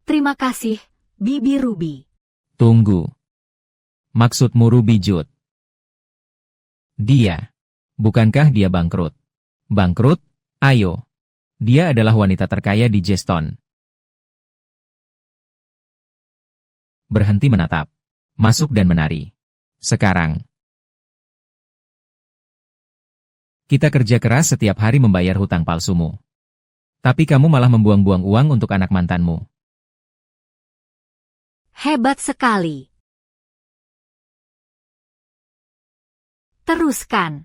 Terima kasih, Bibi Ruby. Tunggu. Maksudmu Ruby Jude? Dia. Bukankah dia bangkrut? Bangkrut? Ayo. Dia adalah wanita terkaya di Jeston. Berhenti menatap. Masuk dan menari. Sekarang. Kita kerja keras setiap hari membayar hutang palsumu. Tapi kamu malah membuang-buang uang untuk anak mantanmu. Hebat sekali. Teruskan.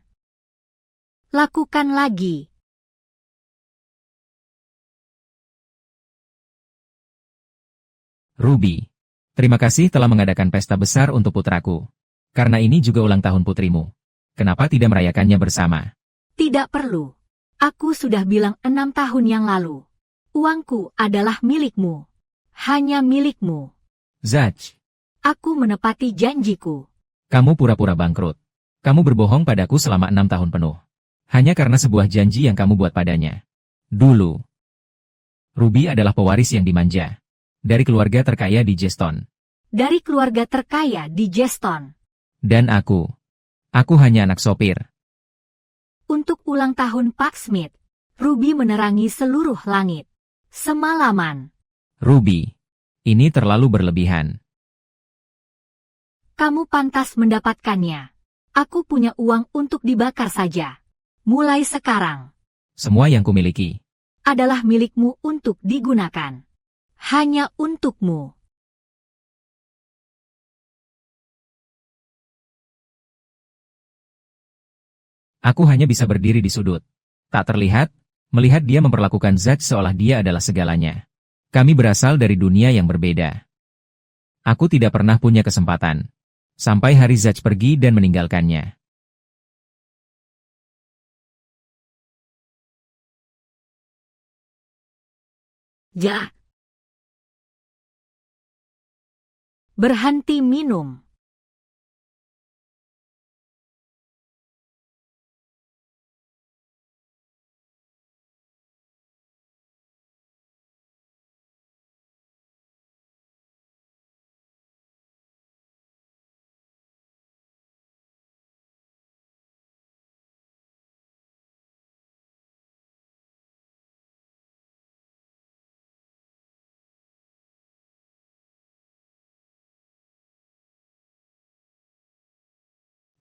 Lakukan lagi. Ruby, terima kasih telah mengadakan pesta besar untuk putraku. Karena ini juga ulang tahun putrimu. Kenapa tidak merayakannya bersama? Tidak perlu. Aku sudah bilang 6 tahun yang lalu. Uangku adalah milikmu. Hanya milikmu. Zach, Aku menepati janjiku. kamu pura-pura bangkrut. Kamu berbohong padaku selama 6 tahun penuh. Hanya karena sebuah janji yang kamu buat padanya. Dulu. Ruby adalah pewaris yang dimanja. Dari keluarga terkaya di Jeston. Dari keluarga terkaya di Jeston. Dan aku. Aku hanya anak sopir. Untuk ulang tahun Pak Smith, Ruby menerangi seluruh langit. Semalaman. Ruby, ini terlalu berlebihan. Kamu pantas mendapatkannya. Aku punya uang untuk dibakar saja. Mulai sekarang. Semua yang kumiliki. Adalah milikmu untuk digunakan. Hanya untukmu. Aku hanya bisa berdiri di sudut. Tak terlihat, melihat dia memperlakukan Zach seolah dia adalah segalanya. Kami berasal dari dunia yang berbeda. Aku tidak pernah punya kesempatan. Sampai hari Zach pergi dan meninggalkannya. Ja. Berhenti minum.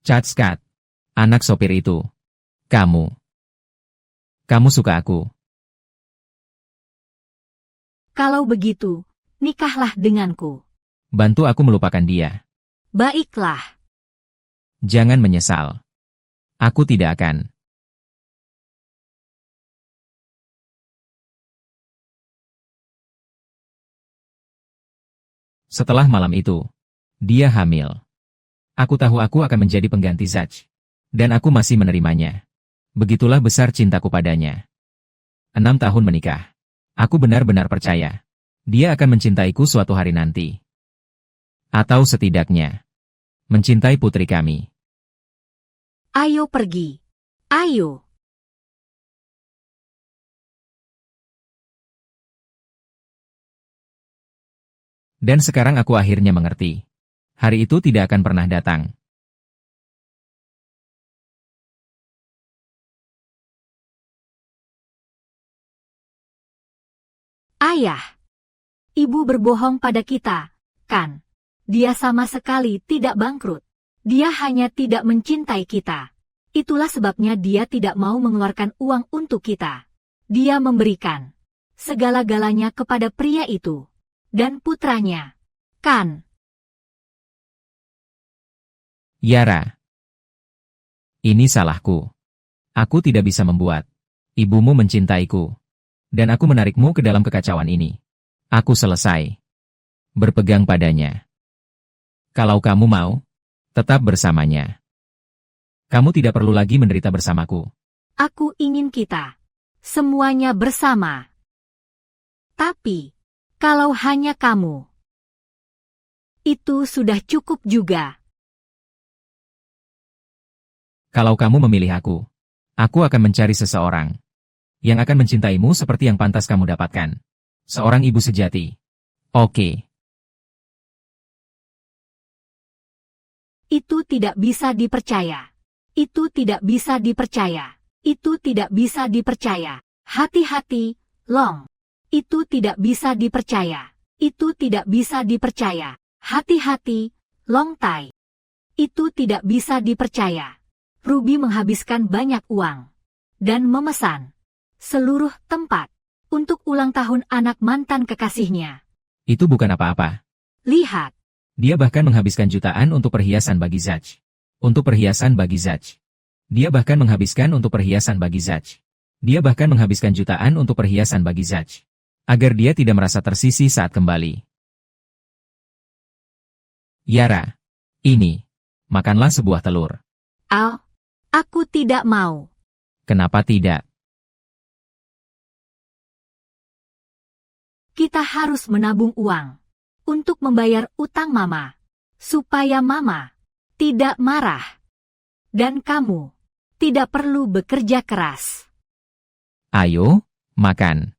Scott, anak sopir itu. Kamu. Kamu suka aku. Kalau begitu, nikahlah denganku. Bantu aku melupakan dia. Baiklah. Jangan menyesal. Aku tidak akan. Setelah malam itu, dia hamil. Aku tahu aku akan menjadi pengganti Zach. Dan aku masih menerimanya. Begitulah besar cintaku padanya. 6 tahun menikah. Aku benar-benar percaya. Dia akan mencintaiku suatu hari nanti. Atau setidaknya, mencintai putri kami. Ayo pergi. Ayo. Dan sekarang aku akhirnya mengerti. Hari itu tidak akan pernah datang. Ayah. Ibu berbohong pada kita, kan? Dia sama sekali tidak bangkrut. Dia hanya tidak mencintai kita. Itulah sebabnya dia tidak mau mengeluarkan uang untuk kita. Dia memberikan segala-galanya kepada pria itu. Dan putranya. Kan? Yara. Ini salahku. Aku tidak bisa membuat ibumu mencintaiku. Dan aku menarikmu ke dalam kekacauan ini. Aku selesai berpegang padanya. Kalau kamu mau, tetap bersamanya. Kamu tidak perlu lagi menderita bersamaku. Aku ingin kita semuanya bersama. Tapi, kalau hanya kamu, itu sudah cukup juga. Kalau kamu memilih aku akan mencari seseorang yang akan mencintaimu seperti yang pantas kamu dapatkan. Seorang ibu sejati. Oke. Itu tidak bisa dipercaya. Itu tidak bisa dipercaya. Itu tidak bisa dipercaya. Hati-hati, Long. Itu tidak bisa dipercaya. Itu tidak bisa dipercaya. Hati-hati, Long Tai. Itu tidak bisa dipercaya. Ruby menghabiskan banyak uang dan memesan seluruh tempat untuk ulang tahun anak mantan kekasihnya. Itu bukan apa-apa. Lihat. Dia bahkan menghabiskan jutaan untuk perhiasan bagi Zach. Untuk perhiasan bagi Zach. Dia bahkan menghabiskan untuk perhiasan bagi Zach. Dia bahkan menghabiskan jutaan untuk perhiasan bagi Zach. Agar dia tidak merasa tersisih saat kembali. Yara. Ini. Makanlah sebuah telur. Al, aku tidak mau. Kenapa tidak? Kita harus menabung uang untuk membayar utang Mama, supaya Mama tidak marah. Dan kamu tidak perlu bekerja keras. Ayo, makan.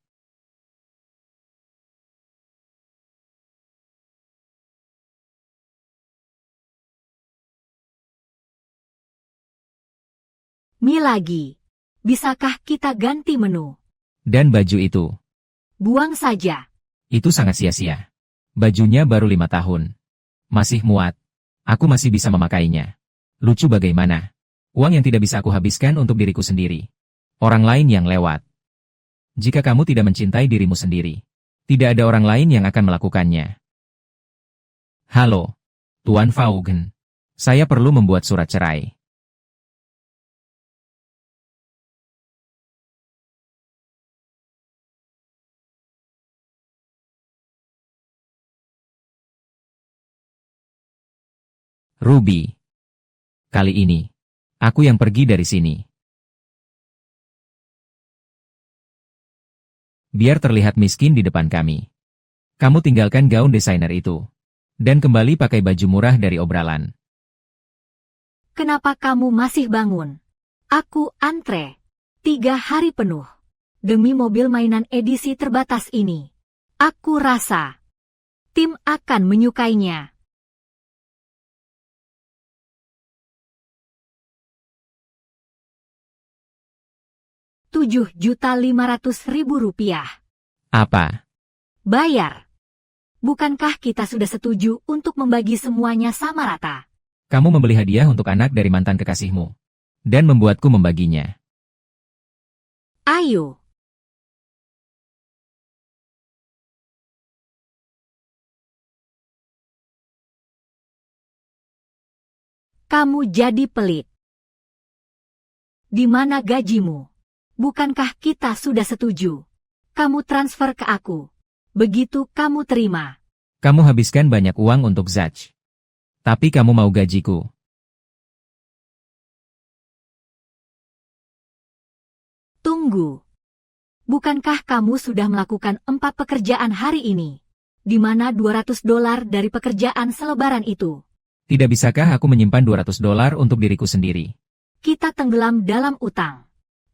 Milagi, bisakah kita ganti menu? Dan baju itu. Buang saja. Itu sangat sia-sia. Bajunya baru 5 tahun. Masih muat. Aku masih bisa memakainya. Lucu bagaimana. Uang yang tidak bisa aku habiskan untuk diriku sendiri. Orang lain yang lewat. Jika kamu tidak mencintai dirimu sendiri, tidak ada orang lain yang akan melakukannya. Halo, Tuan Vaughan. Saya perlu membuat surat cerai. Ruby. Kali ini, aku yang pergi dari sini. Biar terlihat miskin di depan kami. Kamu tinggalkan gaun desainer itu. Dan kembali pakai baju murah dari obrolan. Kenapa kamu masih bangun? Aku antre 3 hari penuh demi mobil mainan edisi terbatas ini. Aku rasa tim akan menyukainya. Rp7.500.000. Apa? Bayar. Bukankah kita sudah setuju untuk membagi semuanya sama rata? Kamu membeli hadiah untuk anak dari mantan kekasihmu. Dan membuatku membaginya. Ayo. Kamu jadi pelit. Di mana gajimu? Bukankah kita sudah setuju? Kamu transfer ke aku. Begitu kamu terima. Kamu habiskan banyak uang untuk Zach. Tapi kamu mau gajiku. Tunggu. Bukankah kamu sudah melakukan 4 pekerjaan hari ini? Di mana $200 dari pekerjaan selebaran itu? Tidak bisakah aku menyimpan $200 untuk diriku sendiri? Kita tenggelam dalam utang.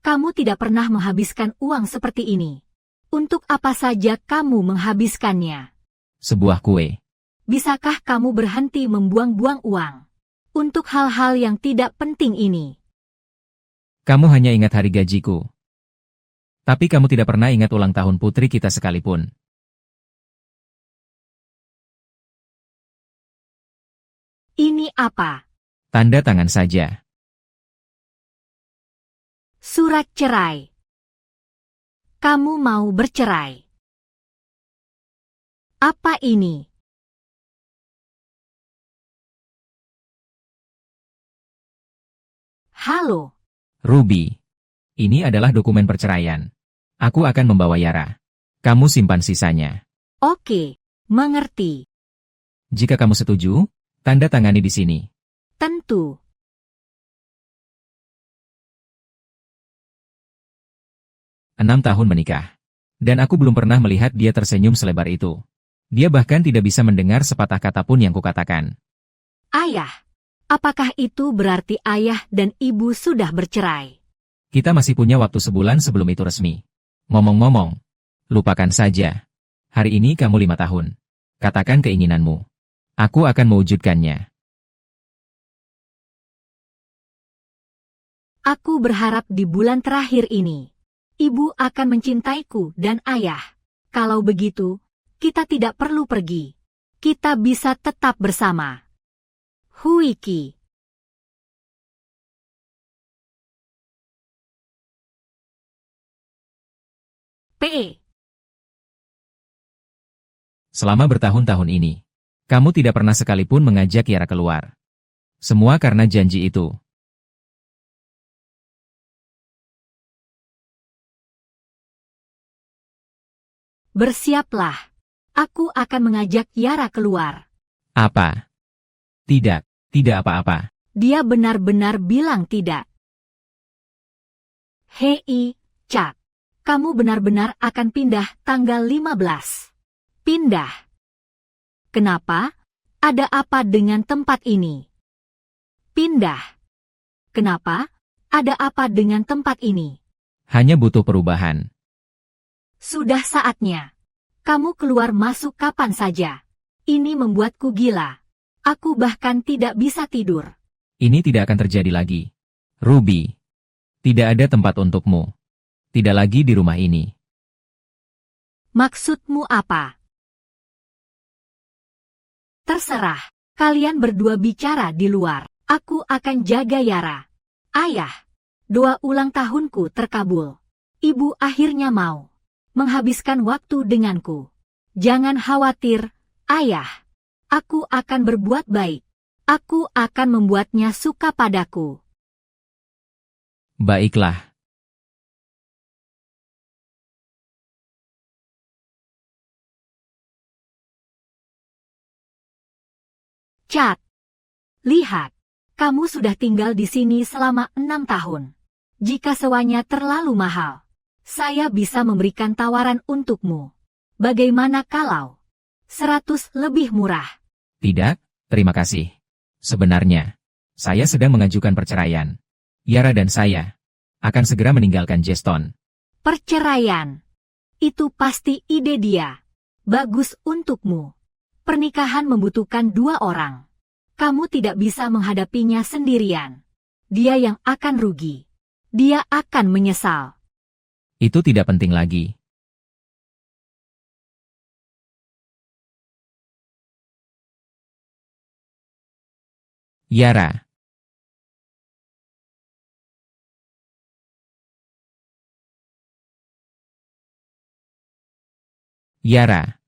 Kamu tidak pernah menghabiskan uang seperti ini. Untuk apa saja kamu menghabiskannya? Sebuah kue. Bisakah kamu berhenti membuang-buang uang untuk hal-hal yang tidak penting ini? Kamu hanya ingat hari gajiku. Tapi kamu tidak pernah ingat ulang tahun putri kita sekalipun. Ini apa? Tanda tangan saja. Surat cerai. Kamu mau bercerai. Apa ini? Halo. Ruby. Ini adalah dokumen perceraian. Aku akan membawa Yara. Kamu simpan sisanya. Oke, mengerti. Jika kamu setuju, tanda tangani di sini. Tentu. Enam tahun menikah. Dan aku belum pernah melihat dia tersenyum selebar itu. Dia bahkan tidak bisa mendengar sepatah kata pun yang kukatakan. Ayah. Apakah itu berarti ayah dan ibu sudah bercerai? Kita masih punya waktu sebulan sebelum itu resmi. Ngomong-ngomong, lupakan saja. Hari ini kamu 5 tahun. Katakan keinginanmu. Aku akan mewujudkannya. Aku berharap di bulan terakhir ini, ibu akan mencintaiku dan ayah. Kalau begitu, kita tidak perlu pergi. Kita bisa tetap bersama. Huiki. P. Selama bertahun-tahun ini, kamu tidak pernah sekalipun mengajak Yara keluar. Semua karena janji itu. Bersiaplah. Aku akan mengajak Yara keluar. Apa? Tidak, tidak apa-apa. Dia benar-benar bilang tidak. Hei, Cak. Kamu benar-benar akan pindah tanggal 15. Pindah. Kenapa? Ada apa dengan tempat ini? Pindah. Kenapa? Ada apa dengan tempat ini? Hanya butuh perubahan. Sudah saatnya. Kamu keluar masuk kapan saja. Ini membuatku gila. Aku bahkan tidak bisa tidur. Ini tidak akan terjadi lagi. Ruby. Tidak ada tempat untukmu. Tidak lagi di rumah ini. Maksudmu apa? Terserah. Kalian berdua bicara di luar. Aku akan jaga Yara. Ayah. Doa ulang tahunku terkabul. Ibu akhirnya mau menghabiskan waktu denganku. Jangan khawatir, ayah. Aku akan berbuat baik. Aku akan membuatnya suka padaku. Baiklah. Chat. Lihat. Kamu sudah tinggal di sini selama 6 tahun. Jika sewanya terlalu mahal, saya bisa memberikan tawaran untukmu. Bagaimana kalau 100 lebih murah? Tidak, terima kasih. Sebenarnya, saya sedang mengajukan perceraian. Yara dan saya akan segera meninggalkan Jeston. Perceraian. Itu pasti ide dia. Bagus untukmu. Pernikahan membutuhkan 2 orang. Kamu tidak bisa menghadapinya sendirian. Dia yang akan rugi. Dia akan menyesal. Itu tidak penting lagi. Yara. Yara.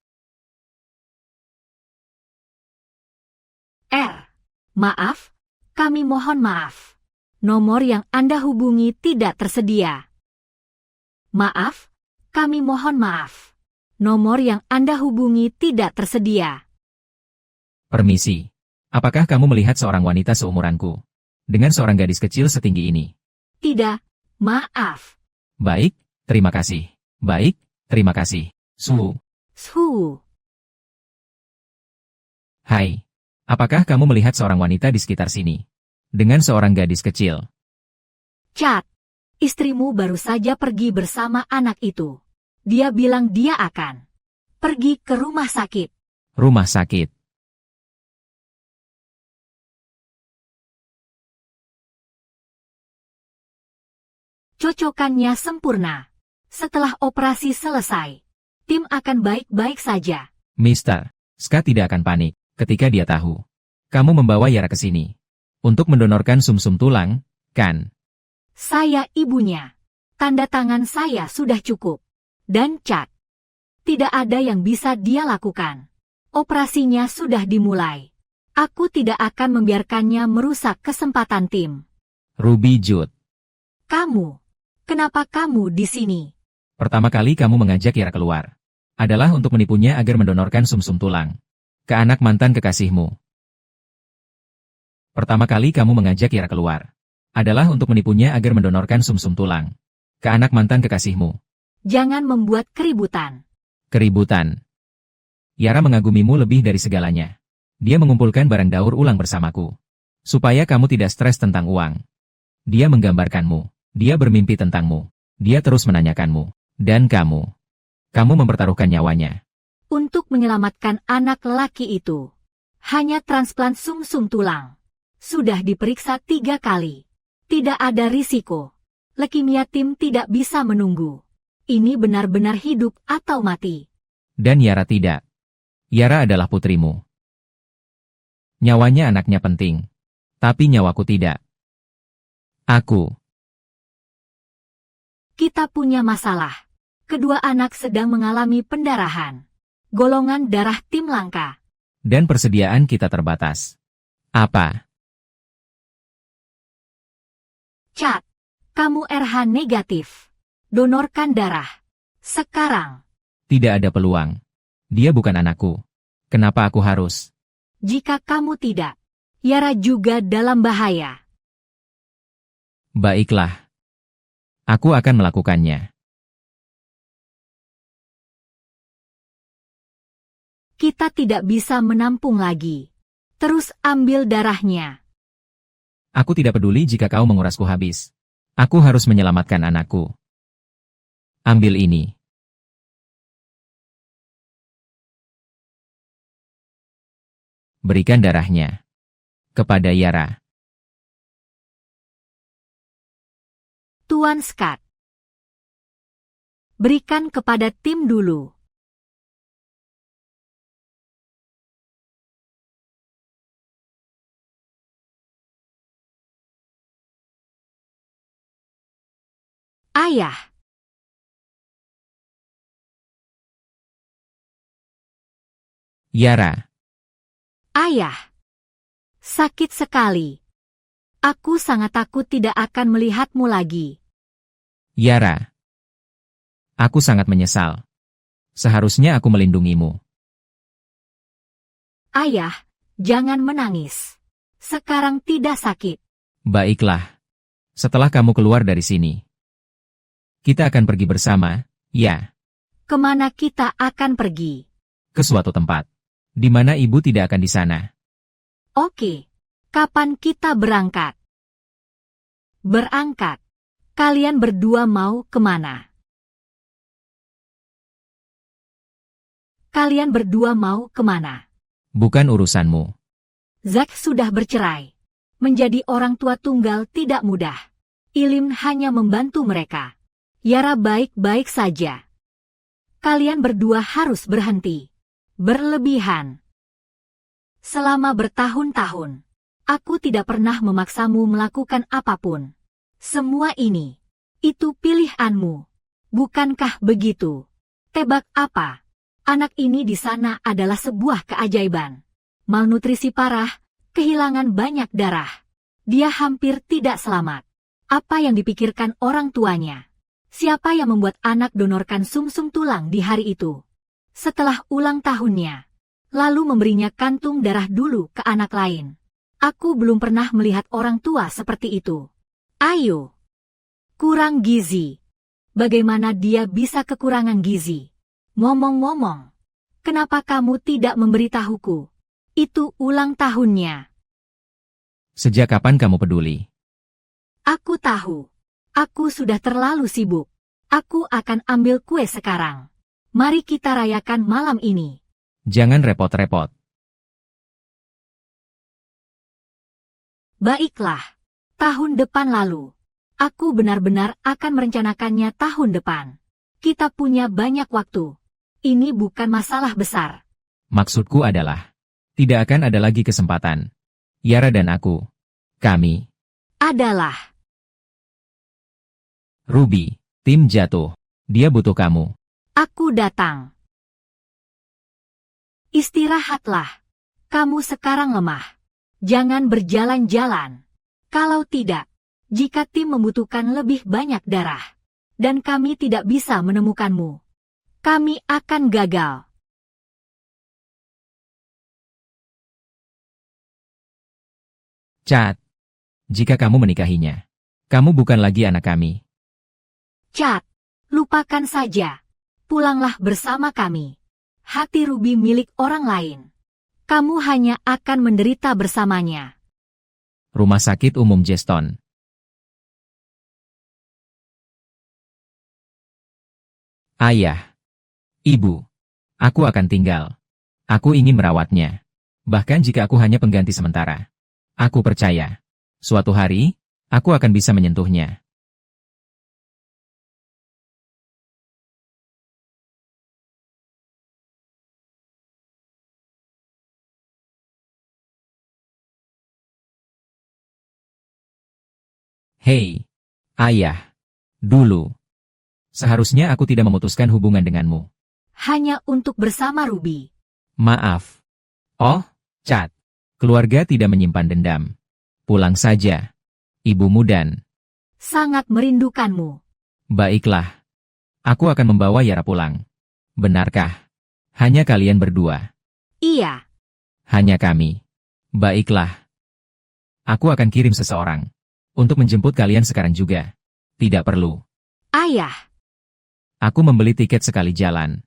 Maaf, kami mohon maaf. Nomor yang Anda hubungi tidak tersedia. Maaf, kami mohon maaf. Nomor yang Anda hubungi tidak tersedia. Permisi. Apakah kamu melihat seorang wanita seumuranku? Dengan seorang gadis kecil setinggi ini? Tidak, maaf. Baik, terima kasih. Baik, terima kasih. Su. Hai. Apakah kamu melihat seorang wanita di sekitar sini? Dengan seorang gadis kecil? Chat. Istrimu baru saja pergi bersama anak itu. Dia bilang dia akan pergi ke rumah sakit. Rumah sakit. Cocokannya sempurna. Setelah operasi selesai, tim akan baik-baik saja. Mister, Ska tidak akan panik ketika dia tahu kamu membawa Yara ke sini untuk mendonorkan sumsum tulang, kan? Saya ibunya. Tanda tangan saya sudah cukup. Dan Chat. Tidak ada yang bisa dia lakukan. Operasinya sudah dimulai. Aku tidak akan membiarkannya merusak kesempatan tim. Ruby Jude. Kamu. Kenapa kamu di sini? Pertama kali kamu mengajak Yara keluar adalah untuk menipunya agar mendonorkan sumsum tulang ke anak mantan kekasihmu. Pertama kali kamu mengajak Yara keluar adalah untuk menipunya agar mendonorkan sumsum tulang ke anak mantan kekasihmu. Jangan membuat keributan. Keributan. Yara mengagumimu lebih dari segalanya. Dia mengumpulkan barang daur ulang bersamaku supaya kamu tidak stres tentang uang. Dia menggambarkanmu. Dia bermimpi tentangmu. Dia terus menanyakanmu. Dan kamu mempertaruhkan nyawanya. untuk menyelamatkan anak lelaki itu. Hanya transplant sumsum tulang. Sudah diperiksa 3 kali. Tidak ada risiko. Leukemia tim tidak bisa menunggu. Ini benar-benar hidup atau mati. Dan Yara tidak. Yara adalah putrimu. Nyawanya anaknya penting. Tapi nyawaku tidak. Kita punya masalah. Kedua anak sedang mengalami pendarahan. Golongan darah tim langka. Dan persediaan kita terbatas. Apa? Cat, kamu RH negatif. Donorkan darah. Sekarang. Tidak ada peluang. Dia bukan anakku. Kenapa aku harus? Jika kamu tidak, Yara juga dalam bahaya. Baiklah. Aku akan melakukannya. Kita tidak bisa menampung lagi. Terus ambil darahnya. Aku tidak peduli jika kau mengurasku habis. Aku harus menyelamatkan anakku. Ambil ini. Berikan darahnya. Kepada Yara. Tuan Scott. Berikan kepada tim dulu. Ayah. Yara. Ayah. Sakit sekali. Aku sangat takut tidak akan melihatmu lagi. Yara. Aku sangat menyesal. Seharusnya aku melindungimu. Ayah, jangan menangis. Sekarang tidak sakit. Baiklah. Setelah kamu keluar dari sini. Kita akan pergi bersama, ya. Kemana kita akan pergi? Ke suatu tempat. Di mana ibu tidak akan di sana. Oke. Kapan kita berangkat? Berangkat. Kalian berdua mau kemana? Kalian berdua mau kemana? Bukan urusanmu. Zack sudah bercerai. Menjadi orang tua tunggal tidak mudah. Ilim hanya membantu mereka. Yara baik-baik saja. Kalian berdua harus berhenti. Berlebihan. Selama bertahun-tahun, aku tidak pernah memaksamu melakukan apapun. Semua ini, itu pilihanmu. Bukankah begitu? Tebak apa? Anak ini di sana adalah sebuah keajaiban. Malnutrisi parah, kehilangan banyak darah. Dia hampir tidak selamat. Apa yang dipikirkan orang tuanya? Siapa yang membuat anak donorkan sumsum tulang di hari itu? Setelah ulang tahunnya, lalu memberinya kantung darah dulu ke anak lain. Aku belum pernah melihat orang tua seperti itu. Ayo. Kurang gizi. Bagaimana dia bisa kekurangan gizi? Ngomong-ngomong, kenapa kamu tidak memberitahuku? Itu ulang tahunnya. Sejak kapan kamu peduli? Aku tahu. Aku sudah terlalu sibuk. Aku akan ambil kue sekarang. Mari kita rayakan malam ini. Jangan repot-repot. Baiklah. Tahun depan lalu. Aku benar-benar akan merencanakannya tahun depan. Kita punya banyak waktu. Ini bukan masalah besar. Maksudku adalah, tidak akan ada lagi kesempatan. Yara dan aku. Kami. Adalah. Ruby. Tim jatuh. Dia butuh kamu. Aku datang. Istirahatlah. Kamu sekarang lemah. Jangan berjalan-jalan. Kalau tidak, jika tim membutuhkan lebih banyak darah, dan kami tidak bisa menemukanmu, kami akan gagal. Cat. Jika kamu menikahinya, kamu bukan lagi anak kami. Cat, lupakan saja. Pulanglah bersama kami. Hati Ruby milik orang lain. Kamu hanya akan menderita bersamanya. Rumah Sakit Umum Jeston. Ayah. Ibu. Aku akan tinggal. Aku ingin merawatnya. Bahkan jika aku hanya pengganti sementara. Aku percaya. Suatu hari, aku akan bisa menyentuhnya. Hei, ayah. Dulu. Seharusnya aku tidak memutuskan hubungan denganmu. Hanya untuk bersama Ruby. Maaf. Oh, Chad. Keluarga tidak menyimpan dendam. Pulang saja. Ibumu dan... Sangat merindukanmu. Baiklah. Aku akan membawa Yara pulang. Benarkah? Hanya kalian berdua. Iya. Hanya kami. Baiklah. Aku akan kirim seseorang. Untuk menjemput kalian sekarang juga. Tidak perlu. Ayah. Aku membeli tiket sekali jalan.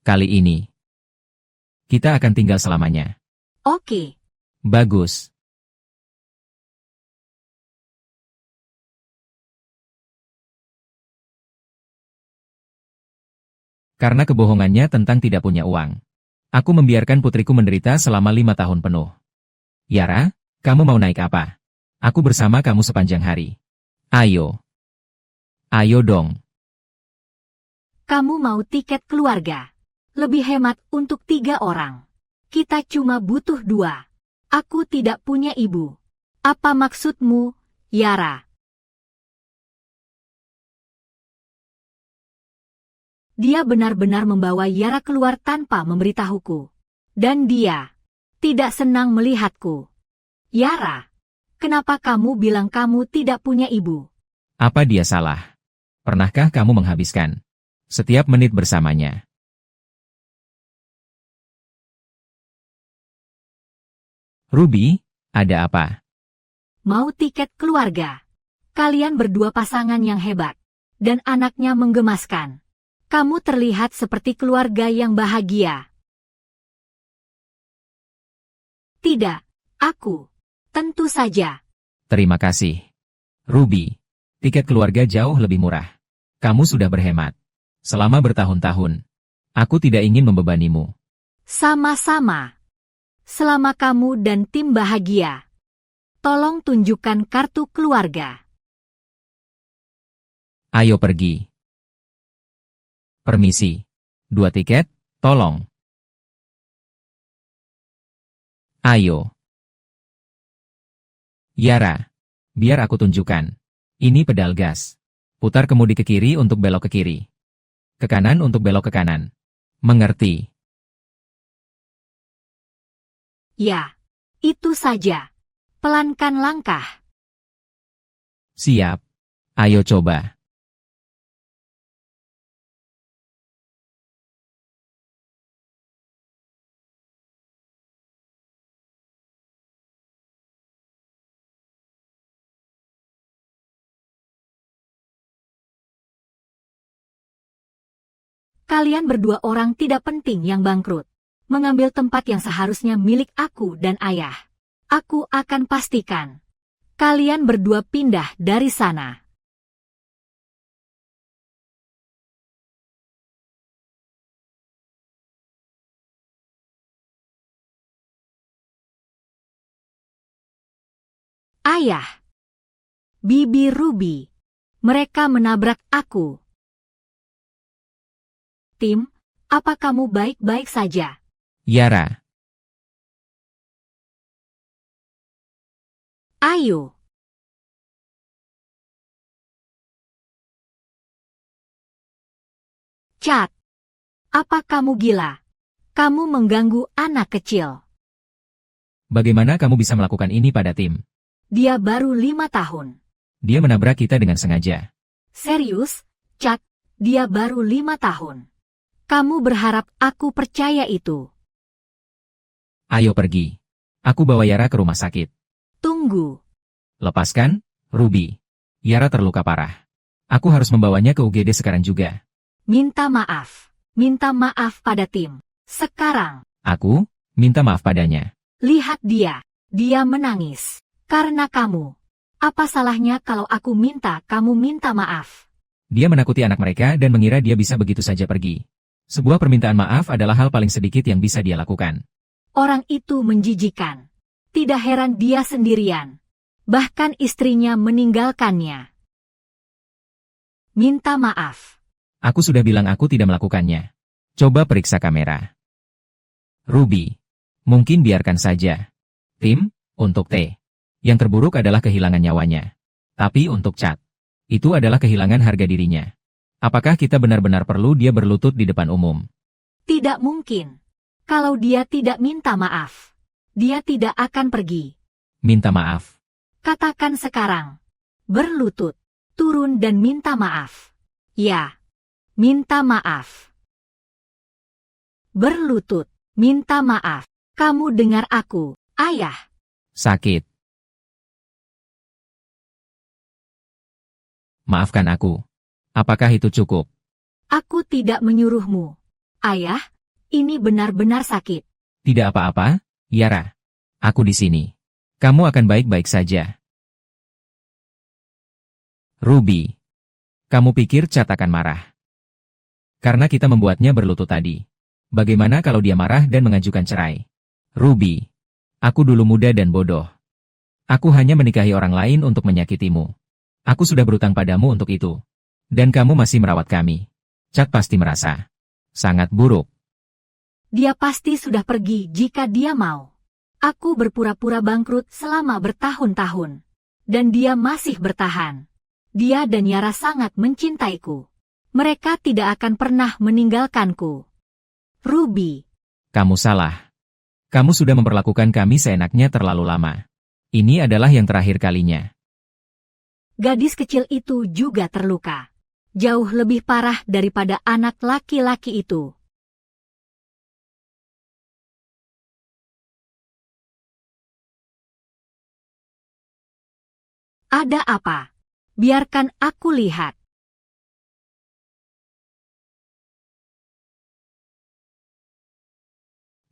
Kali ini. Kita akan tinggal selamanya. Oke. Bagus. Karena kebohongannya tentang tidak punya uang. Aku membiarkan putriku menderita selama 5 tahun penuh. Yara, kamu mau naik apa? Aku bersama kamu sepanjang hari. Ayo. Ayo dong. Kamu mau tiket keluarga. Lebih hemat untuk 3 orang. Kita cuma butuh 2. Aku tidak punya ibu. Apa maksudmu, Yara? Dia benar-benar membawa Yara keluar tanpa memberitahuku. Dan dia tidak senang melihatku. Yara, kenapa kamu bilang kamu tidak punya ibu? Apa dia salah? Pernahkah kamu menghabiskan setiap menit bersamanya? Ruby, ada apa? Mau tiket keluarga. Kalian berdua pasangan yang hebat. Dan anaknya menggemaskan. Kamu terlihat seperti keluarga yang bahagia. Tidak, aku. Tentu saja. Terima kasih. Ruby, tiket keluarga jauh lebih murah. Kamu sudah berhemat. Selama bertahun-tahun. Aku tidak ingin membebanimu. Sama-sama. Selama kamu dan tim bahagia. Tolong tunjukkan kartu keluarga. Ayo pergi. Permisi. 2 tiket, tolong. Ayo. Yara, biar aku tunjukkan. Ini pedal gas. Putar kemudi ke kiri untuk belok ke kiri. Ke kanan untuk belok ke kanan. Mengerti? Ya, itu saja. Pelankan langkah. Siap. Ayo coba. Kalian berdua orang tidak penting yang bangkrut. Mengambil tempat yang seharusnya milik aku dan ayah. Aku akan pastikan. Kalian berdua pindah dari sana. Ayah. Bibi Ruby. Mereka menabrak aku. Tim, apa kamu baik-baik saja? Yara. Ayo. Chad. Apa kamu gila? Kamu mengganggu anak kecil. Bagaimana kamu bisa melakukan ini pada tim? Dia baru 5 tahun. Dia menabrak kita dengan sengaja. Serius, Chad, dia baru 5 tahun. Kamu berharap aku percaya itu? Ayo pergi. Aku bawa Yara ke rumah sakit. Tunggu. Lepaskan, Ruby. Yara terluka parah. Aku harus membawanya ke UGD sekarang juga. Minta maaf. Minta maaf pada tim. Sekarang. Aku minta maaf padanya. Lihat dia. Dia menangis. Karena kamu. Apa salahnya kalau aku minta kamu minta maaf? Dia menakuti anak mereka dan mengira dia bisa begitu saja pergi. Sebuah permintaan maaf adalah hal paling sedikit yang bisa dia lakukan. Orang itu menjijikan. Tidak heran dia sendirian. Bahkan istrinya meninggalkannya. Minta maaf. Aku sudah bilang aku tidak melakukannya. Coba periksa kamera. Ruby. Mungkin biarkan saja. Tim, untuk T. Yang terburuk adalah kehilangan nyawanya. Tapi untuk Chad, itu adalah kehilangan harga dirinya. Apakah kita benar-benar perlu dia berlutut di depan umum? Tidak mungkin. Kalau dia tidak minta maaf, dia tidak akan pergi. Minta maaf. Katakan sekarang. Berlutut. Turun dan minta maaf. Ya. Minta maaf. Berlutut. Minta maaf. Kamu dengar aku, ayah. Sakit. Maafkan aku. Apakah itu cukup? Aku tidak menyuruhmu. Ayah, ini benar-benar sakit. Tidak apa-apa, Yara. Aku di sini. Kamu akan baik-baik saja. Ruby. Kamu pikir Chad akan marah? Karena kita membuatnya berlutut tadi. Bagaimana kalau dia marah dan mengajukan cerai? Ruby. Aku dulu muda dan bodoh. Aku hanya menikahi orang lain untuk menyakitimu. Aku sudah berutang padamu untuk itu. Dan kamu masih merawat kami. Chad pasti merasa sangat buruk. Dia pasti sudah pergi jika dia mau. Aku berpura-pura bangkrut selama bertahun-tahun. Dan dia masih bertahan. Dia dan Yara sangat mencintaiku. Mereka tidak akan pernah meninggalkanku. Ruby. Kamu salah. Kamu sudah memperlakukan kami seenaknya terlalu lama. Ini adalah yang terakhir kalinya. Gadis kecil itu juga terluka. Jauh lebih parah daripada anak laki-laki itu. Ada apa? Biarkan aku lihat.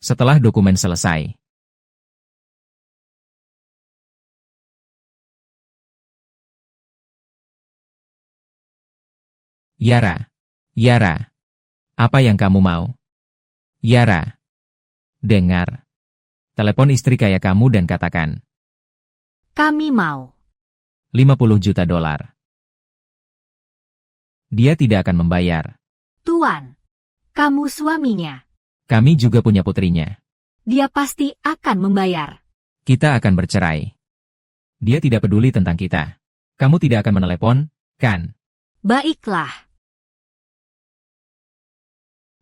Setelah dokumen selesai. Yara. Yara. Apa yang kamu mau? Yara. Dengar. Telepon istri kaya kamu dan katakan. Kami mau. 50 juta dolar. Dia tidak akan membayar. Tuan. Kamu suaminya. Kami juga punya putrinya. Dia pasti akan membayar. Kita akan bercerai. Dia tidak peduli tentang kita. Kamu tidak akan menelepon, kan? Baiklah.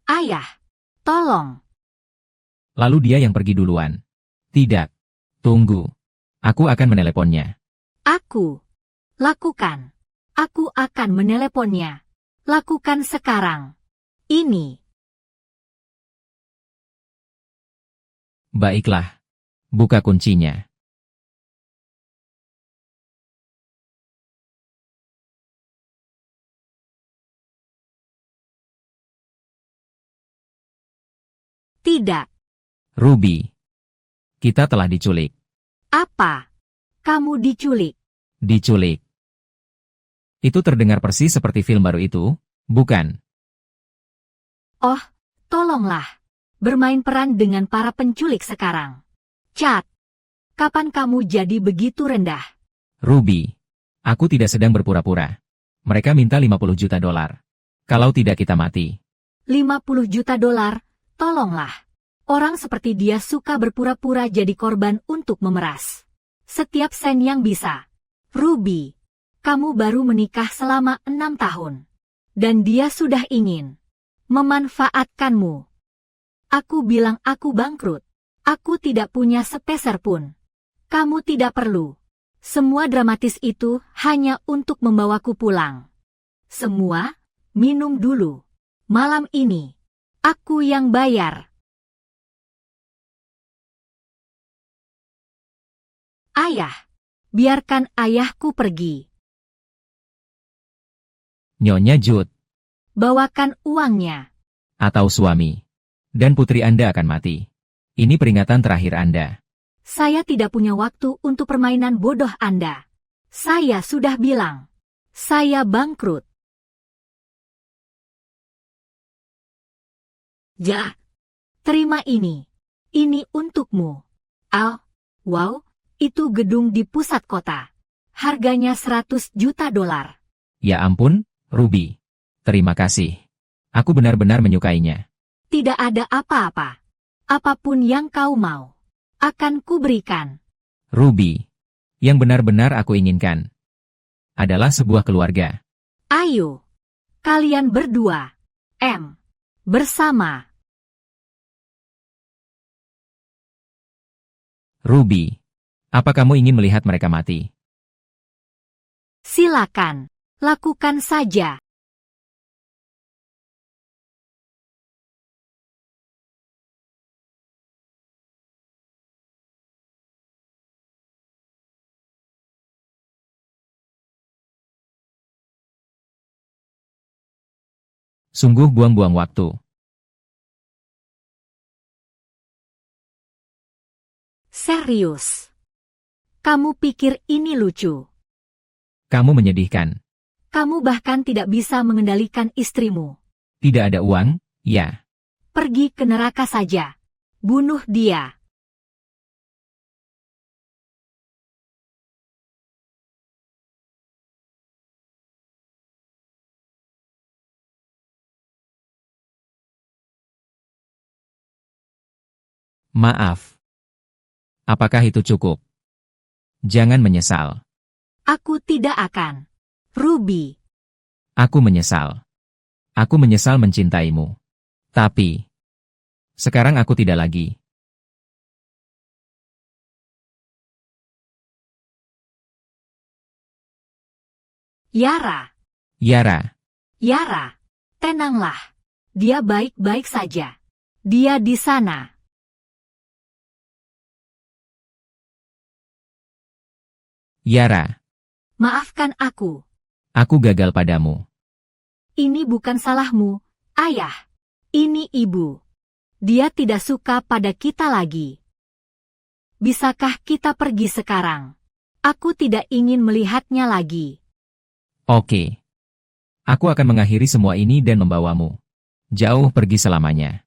Ayah. Tolong. Lalu dia yang pergi duluan. Tidak. Tunggu. Aku akan meneleponnya. Aku. Lakukan. Aku akan meneleponnya. Lakukan sekarang. Ini. Baiklah. Buka kuncinya. Tidak. Ruby. Kita telah diculik. Apa? Kamu diculik. Diculik. Itu terdengar persis seperti film baru itu, bukan? Oh, tolonglah. Bermain peran dengan para penculik sekarang. Chad. Kapan kamu jadi begitu rendah? Ruby. Aku tidak sedang berpura-pura. Mereka minta 50 juta dolar. Kalau tidak kita mati. 50 juta dolar, tolonglah. Orang seperti dia suka berpura-pura jadi korban untuk memeras. Setiap sen yang bisa. Ruby, kamu baru menikah selama 6 tahun. Dan dia sudah ingin memanfaatkanmu. Aku bilang aku bangkrut. Aku tidak punya sepeser pun. Kamu tidak perlu. Semua dramatis itu hanya untuk membawaku pulang. Semua, minum dulu. Malam ini, aku yang bayar. Ayah, biarkan ayahku pergi. Nyonya Jude. Bawakan uangnya. Atau suami. Dan putri Anda akan mati. Ini peringatan terakhir Anda. Saya tidak punya waktu untuk permainan bodoh Anda. Saya sudah bilang. Saya bangkrut. Ja. Terima ini. Ini untukmu. Wow, itu gedung di pusat kota. Harganya 100 juta dolar. Ya ampun, Ruby. Terima kasih. Aku benar-benar menyukainya. Tidak ada apa-apa. Apapun yang kau mau, akan kuberikan. Ruby. Yang benar-benar aku inginkan adalah sebuah keluarga. Ayo. Kalian berdua. Bersama. Ruby. Apa kamu ingin melihat mereka mati? Silakan. Lakukan saja. Sungguh buang-buang waktu. Serius. Kamu pikir ini lucu? Kamu menyedihkan. Kamu bahkan tidak bisa mengendalikan istrimu. Tidak ada uang, ya. Pergi ke neraka saja. Bunuh dia. Maaf. Apakah itu cukup? Jangan menyesal. Aku tidak akan. Ruby. Aku menyesal. Aku menyesal mencintaimu. Tapi, sekarang aku tidak lagi. Yara. Yara, Tenanglah. Dia baik-baik saja. Dia di sana. Yara, Maafkan aku. aku gagal padamu. Ini bukan salahmu, ayah. Ini ibu. Dia tidak suka pada kita lagi. Bisakah kita pergi sekarang? Aku tidak ingin melihatnya lagi. Oke. Aku akan mengakhiri semua ini dan membawamu jauh pergi selamanya.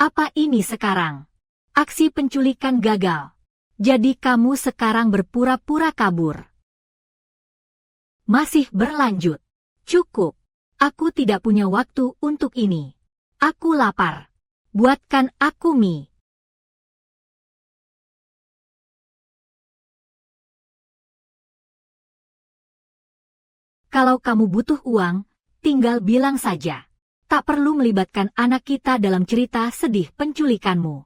Apa ini sekarang? Aksi penculikan gagal. Jadi kamu sekarang berpura-pura kabur. Masih berlanjut. Cukup. Aku tidak punya waktu untuk ini. Aku lapar. Buatkan aku mie. Kalau kamu butuh uang, tinggal bilang saja. Tak perlu melibatkan anak kita dalam cerita sedih penculikanmu.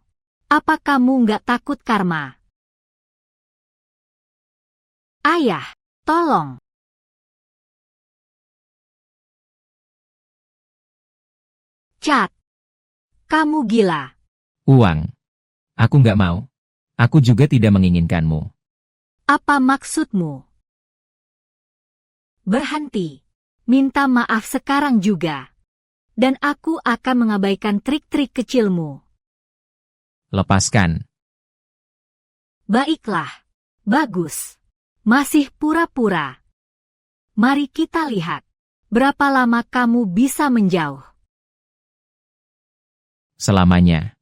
Apa kamu nggak takut karma? Ayah, tolong. Cat. Kamu gila. Uang. Aku nggak mau. Aku juga tidak menginginkanmu. Apa maksudmu? Berhenti. Minta maaf sekarang juga. Dan aku akan mengabaikan trik-trik kecilmu. Lepaskan. Baiklah. Bagus. Masih pura-pura. Mari kita lihat. Berapa lama kamu bisa menjauh? Selamanya.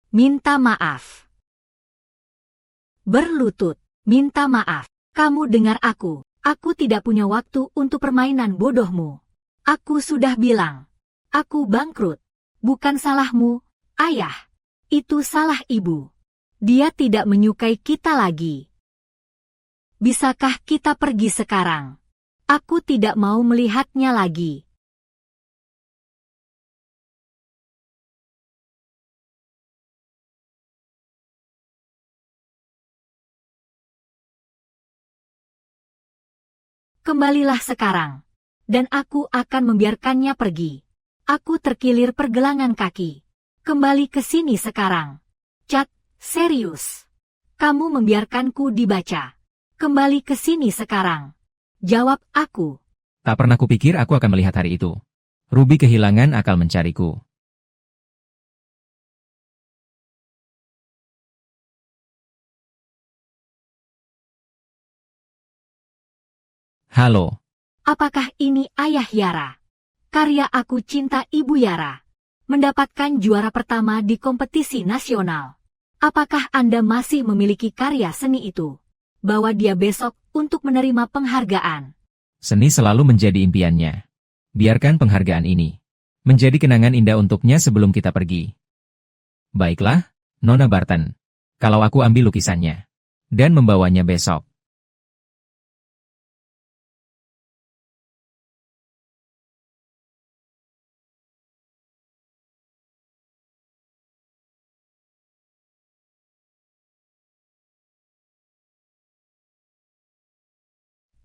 Minta maaf. Berlutut. Minta maaf. Kamu dengar aku. Aku tidak punya waktu untuk permainan bodohmu. Aku sudah bilang. Aku bangkrut. Bukan salahmu, ayah. Itu salah ibu. Dia tidak menyukai kita lagi. Bisakah kita pergi sekarang? Aku tidak mau melihatnya lagi. Kembalilah sekarang. Dan aku akan membiarkannya pergi. Aku terkilir pergelangan kaki. Kembali ke sini sekarang. Cat, serius. Kamu membiarkanku dibaca. Kembali ke sini sekarang. Jawab aku. Tak pernah kupikir aku akan melihat hari itu. Ruby kehilangan akal mencariku. Halo, Apakah ini Ayah Yara? Karya Aku Cinta Ibu Yara. Mendapatkan juara pertama di kompetisi nasional. Apakah Anda masih memiliki karya seni itu? Bawa dia besok untuk menerima penghargaan. seni selalu menjadi impiannya. Biarkan penghargaan ini menjadi kenangan indah untuknya sebelum kita pergi. Baiklah, Nona Barton. Kalau aku ambil lukisannya dan membawanya besok.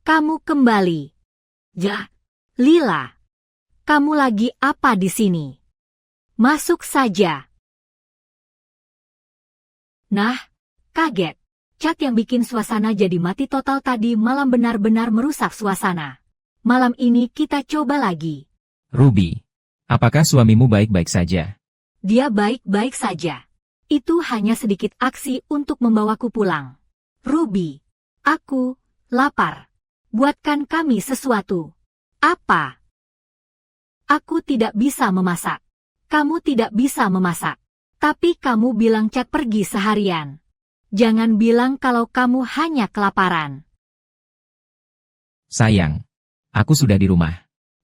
Kamu kembali. Ja, Lila. Kamu lagi apa di sini? Masuk saja. Nah, kaget. Cat yang bikin suasana jadi mati total tadi malam benar-benar merusak suasana. Malam ini kita coba lagi. Ruby, apakah suamimu baik-baik saja? Dia baik-baik saja. Itu hanya sedikit aksi untuk membawaku pulang. Ruby, aku lapar. Buatkan kami sesuatu. Apa? Aku tidak bisa memasak. Kamu tidak bisa memasak. Tapi kamu bilang Cat pergi seharian. Jangan bilang kalau kamu hanya kelaparan. Sayang, aku sudah di rumah.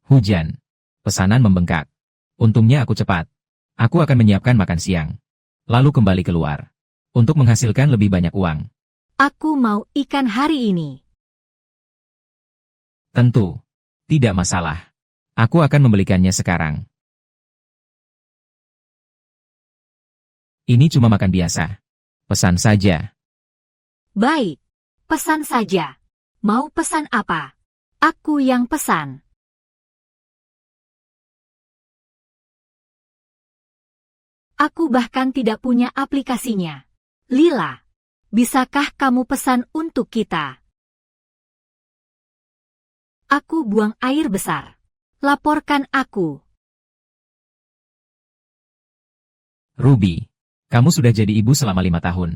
Hujan. Pesanan membengkak. Untungnya aku cepat. Aku akan menyiapkan makan siang. Lalu kembali keluar. Untuk menghasilkan lebih banyak uang. Aku mau ikan hari ini. Tentu. Tidak masalah. Aku akan membelikannya sekarang. Ini cuma makan biasa. Pesan saja. Baik. Pesan saja. Mau pesan apa? Aku yang pesan. Aku bahkan tidak punya aplikasinya. Lila, bisakah kamu pesan untuk kita? Aku buang air besar. Laporkan aku. Ruby, kamu sudah jadi ibu selama 5 tahun.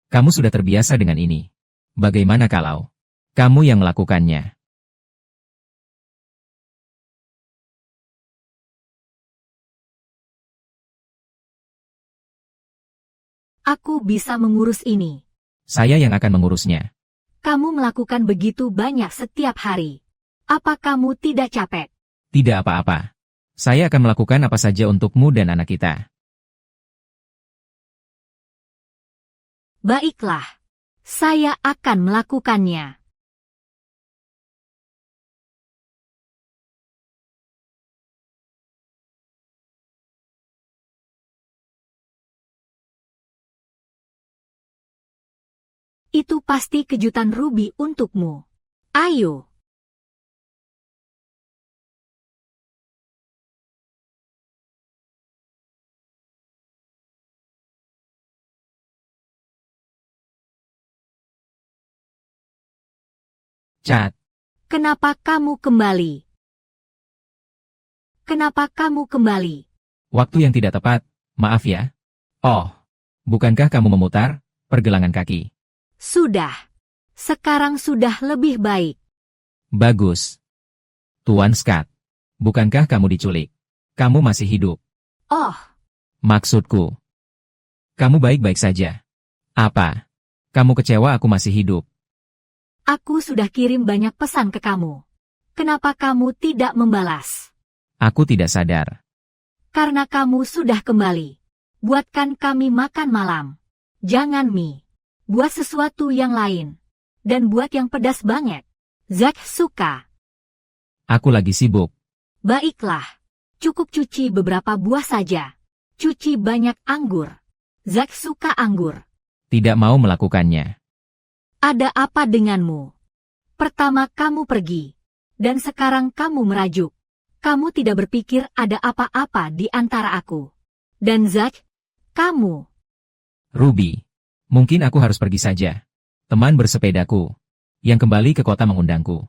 Kamu sudah terbiasa dengan ini. Bagaimana kalau kamu yang melakukannya? Aku bisa mengurus ini. Saya yang akan mengurusnya. Kamu melakukan begitu banyak setiap hari. Apa kamu tidak capek? Tidak apa-apa. Saya akan melakukan apa saja untukmu dan anak kita. Baiklah. Saya akan melakukannya. Itu pasti kejutan Ruby untukmu. Ayo. Cat, Kenapa kamu kembali? Kenapa kamu kembali? waktu yang tidak tepat. Maaf ya. Oh, bukankah kamu memutar pergelangan kaki? Sudah. Sekarang sudah lebih baik. Bagus. Tuan Scott, bukankah kamu diculik? Kamu masih hidup. Oh, Maksudku, kamu baik-baik saja. Apa? Kamu kecewa aku masih hidup? aku sudah kirim banyak pesan ke kamu. Kenapa kamu tidak membalas? Aku tidak sadar. Karena kamu sudah kembali. Buatkan kami makan malam. Jangan mie. Buat sesuatu yang lain. Dan buat yang pedas banget. Zack suka. Aku lagi sibuk. Baiklah. Cukup cuci beberapa buah saja. Cuci banyak anggur. Zack suka anggur. Tidak mau melakukannya. Ada apa denganmu? Pertama kamu pergi. Dan sekarang kamu merajuk. Kamu tidak berpikir ada apa-apa di antara aku. Dan Zack, kamu. Ruby, mungkin aku harus pergi saja. Teman bersepedaku, yang kembali ke kota mengundangku.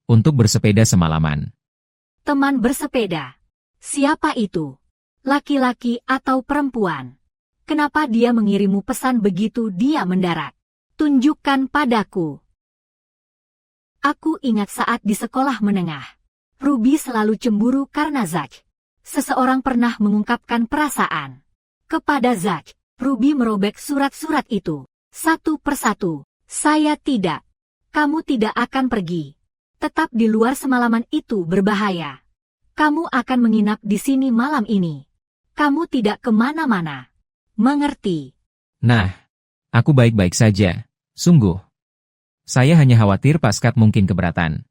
Untuk bersepeda semalaman. Teman bersepeda. Siapa itu? Laki-laki atau perempuan? Kenapa dia mengirimu pesan begitu dia mendarat? Tunjukkan padaku. Aku ingat saat di sekolah menengah. Ruby selalu cemburu karena Zach. Seseorang pernah mengungkapkan perasaan kepada Zach. Ruby merobek surat-surat itu satu persatu. Saya tidak. Kamu tidak akan pergi. Tetap di luar semalaman itu berbahaya. Kamu akan menginap di sini malam ini. Kamu tidak kemana-mana. Mengerti? Nah, aku baik-baik saja. Sungguh. Saya hanya khawatir Paskat mungkin keberatan.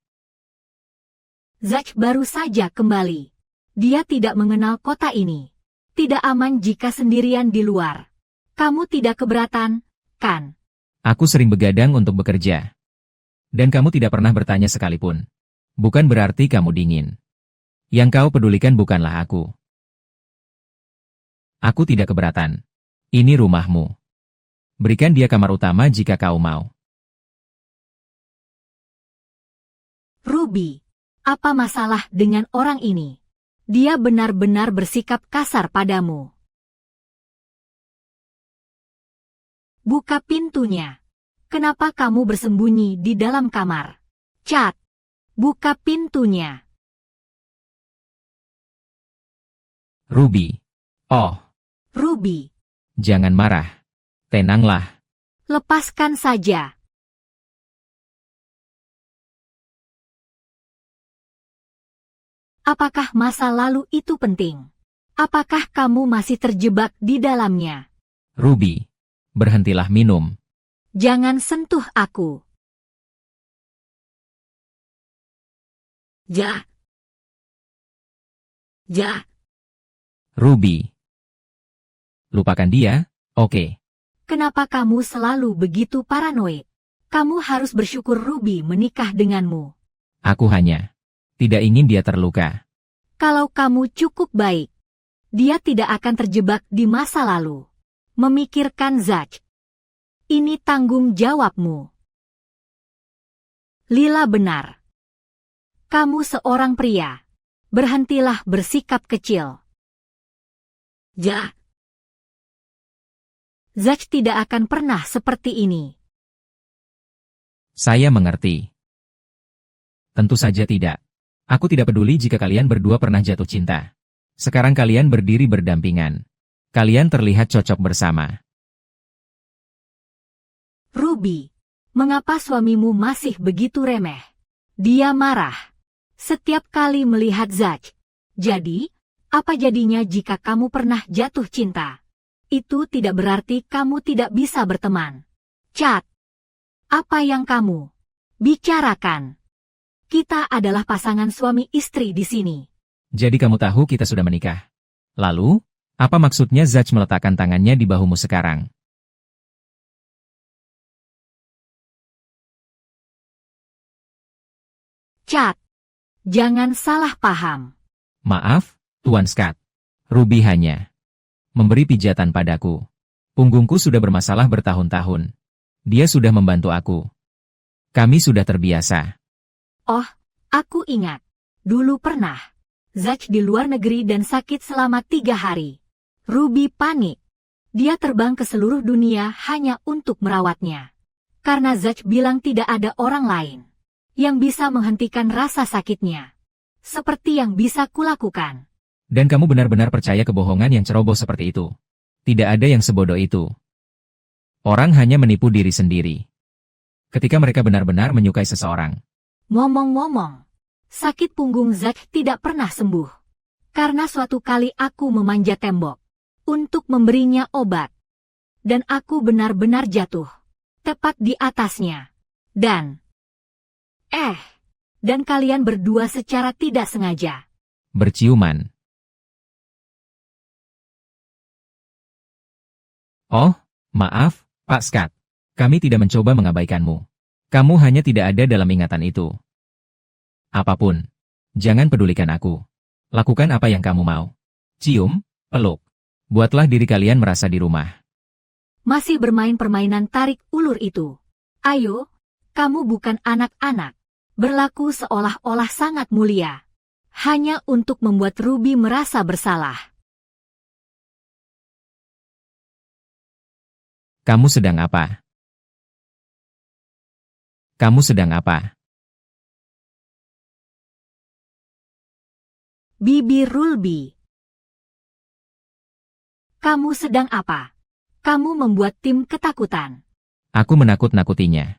Zach baru saja kembali. Dia tidak mengenal kota ini. Tidak aman jika sendirian di luar. Kamu tidak keberatan, kan? Aku sering begadang untuk bekerja. Dan kamu tidak pernah bertanya sekalipun. Bukan berarti kamu dingin. Yang kau pedulikan bukanlah aku. Aku tidak keberatan. Ini rumahmu. Berikan dia kamar utama jika kau mau. Ruby, apa masalah dengan orang ini? Dia benar-benar bersikap kasar padamu. Buka pintunya. Kenapa kamu bersembunyi di dalam kamar? Cat, buka pintunya. Ruby. Oh. Ruby, Jangan marah. Tenanglah. lepaskan saja. Apakah masa lalu itu penting? Apakah kamu masih terjebak di dalamnya? Ruby. Berhentilah minum. Jangan sentuh aku. Ja. Ruby. Lupakan dia, oke. Kenapa kamu selalu begitu paranoid? Kamu harus bersyukur Ruby menikah denganmu. Aku hanya tidak ingin dia terluka. Kalau kamu cukup baik, dia tidak akan terjebak di masa lalu. Memikirkan Zach. Ini tanggung jawabmu. Lila benar. Kamu seorang pria. Berhentilah bersikap kecil. Zach tidak akan pernah seperti ini. Saya mengerti. Tentu saja tidak. Aku tidak peduli jika kalian berdua pernah jatuh cinta. Sekarang kalian berdiri berdampingan. Kalian terlihat cocok bersama. Ruby, mengapa suamimu masih begitu remeh? Dia marah setiap kali melihat Zach. Jadi, apa jadinya jika kamu pernah jatuh cinta? Itu tidak berarti kamu tidak bisa berteman. Cat, apa yang kamu bicarakan? Kita adalah pasangan suami istri di sini. Jadi kamu tahu kita sudah menikah. Lalu, apa maksudnya Zach meletakkan tangannya di bahumu sekarang? Cat, jangan salah paham. Maaf, Tuan Scott. Ruby hanya memberi pijatan padaku. Punggungku sudah bermasalah bertahun-tahun. Dia sudah membantu aku. Kami sudah terbiasa. Oh, aku ingat. Dulu pernah. Zach di luar negeri dan sakit selama 3 hari. Ruby panik. Dia terbang ke seluruh dunia hanya untuk merawatnya. Karena Zach bilang tidak ada orang lain yang bisa menghentikan rasa sakitnya. Seperti yang bisa kulakukan. Dan kamu benar-benar percaya kebohongan yang ceroboh seperti itu. Tidak ada yang sebodoh itu. Orang hanya menipu diri sendiri. Ketika mereka benar-benar menyukai seseorang. Ngomong-ngomong, sakit punggung Zach tidak pernah sembuh. Karena suatu kali aku memanjat tembok untuk memberinya obat. Dan aku benar-benar jatuh. Tepat di atasnya. Dan kalian berdua secara tidak sengaja berciuman. Oh, maaf, Pak Scott. Kami tidak mencoba mengabaikanmu. Kamu hanya tidak ada dalam ingatan itu. Apapun. Jangan pedulikan aku. Lakukan apa yang kamu mau. Cium, peluk. Buatlah diri kalian merasa di rumah. Masih bermain permainan tarik ulur itu. Ayo, kamu bukan anak-anak. Berlaku seolah-olah sangat mulia. Hanya untuk membuat Ruby merasa bersalah. Kamu sedang apa? Kamu sedang apa? Bibir Ruby. Kamu sedang apa? Kamu membuat tim ketakutan. Aku menakut-nakutinya.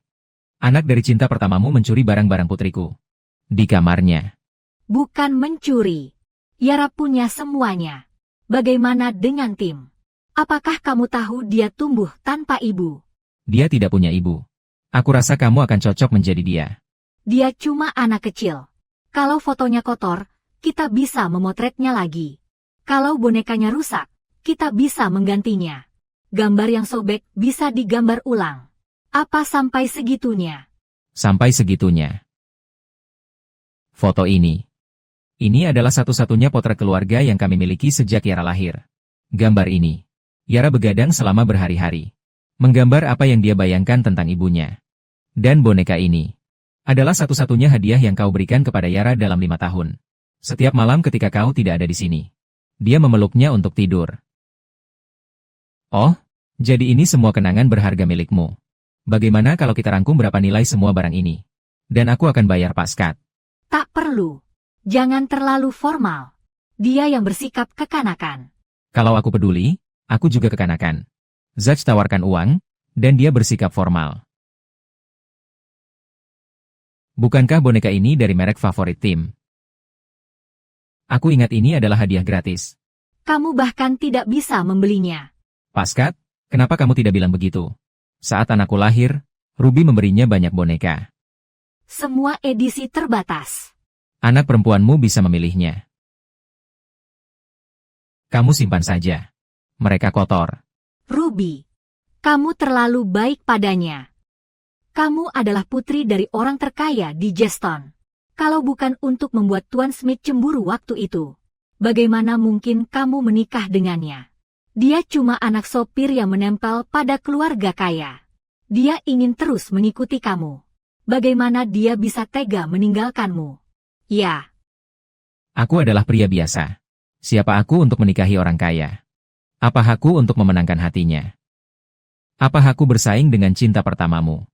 Anak dari cinta pertamamu mencuri barang-barang putriku. Di kamarnya. Bukan mencuri. Yara punya semuanya. Bagaimana dengan tim? Apakah kamu tahu dia tumbuh tanpa ibu? Dia tidak punya ibu. Aku rasa kamu akan cocok menjadi dia. Dia cuma anak kecil. Kalau fotonya kotor, kita bisa memotretnya lagi. Kalau bonekanya rusak, kita bisa menggantinya. Gambar yang sobek bisa digambar ulang. Apa sampai segitunya? Sampai segitunya. Foto ini. Ini adalah satu-satunya potret keluarga yang kami miliki sejak Yara lahir. Gambar ini. Yara begadang selama berhari-hari. Menggambar apa yang dia bayangkan tentang ibunya. Dan boneka ini adalah satu-satunya hadiah yang kau berikan kepada Yara dalam 5 tahun. Setiap malam ketika kau tidak ada di sini. Dia memeluknya untuk tidur. Oh, jadi ini semua kenangan berharga milikmu. Bagaimana kalau kita rangkum berapa nilai semua barang ini? Dan aku akan bayar paskat. Tak perlu. Jangan terlalu formal. Dia yang bersikap kekanakan. Kalau aku peduli, aku juga kekanakan. Zach tawarkan uang, dan dia bersikap formal. Bukankah boneka ini dari merek favorit tim? Aku ingat ini adalah hadiah gratis. Kamu bahkan tidak bisa membelinya. Paskat, kenapa kamu tidak bilang begitu? Saat anakku lahir, Ruby memberinya banyak boneka. Semua edisi terbatas. Anak perempuanmu bisa memilihnya. Kamu simpan saja. Mereka kotor. Ruby, kamu terlalu baik padanya. Kamu adalah putri dari orang terkaya di Jeston. Kalau bukan untuk membuat Tuan Smith cemburu waktu itu, bagaimana mungkin kamu menikah dengannya? Dia cuma anak sopir yang menempel pada keluarga kaya. Dia ingin terus mengikuti kamu. Bagaimana dia bisa tega meninggalkanmu? Ya. Aku adalah pria biasa. Siapa aku untuk menikahi orang kaya? Apa hakku untuk memenangkan hatinya? Apa hakku bersaing dengan cinta pertamamu?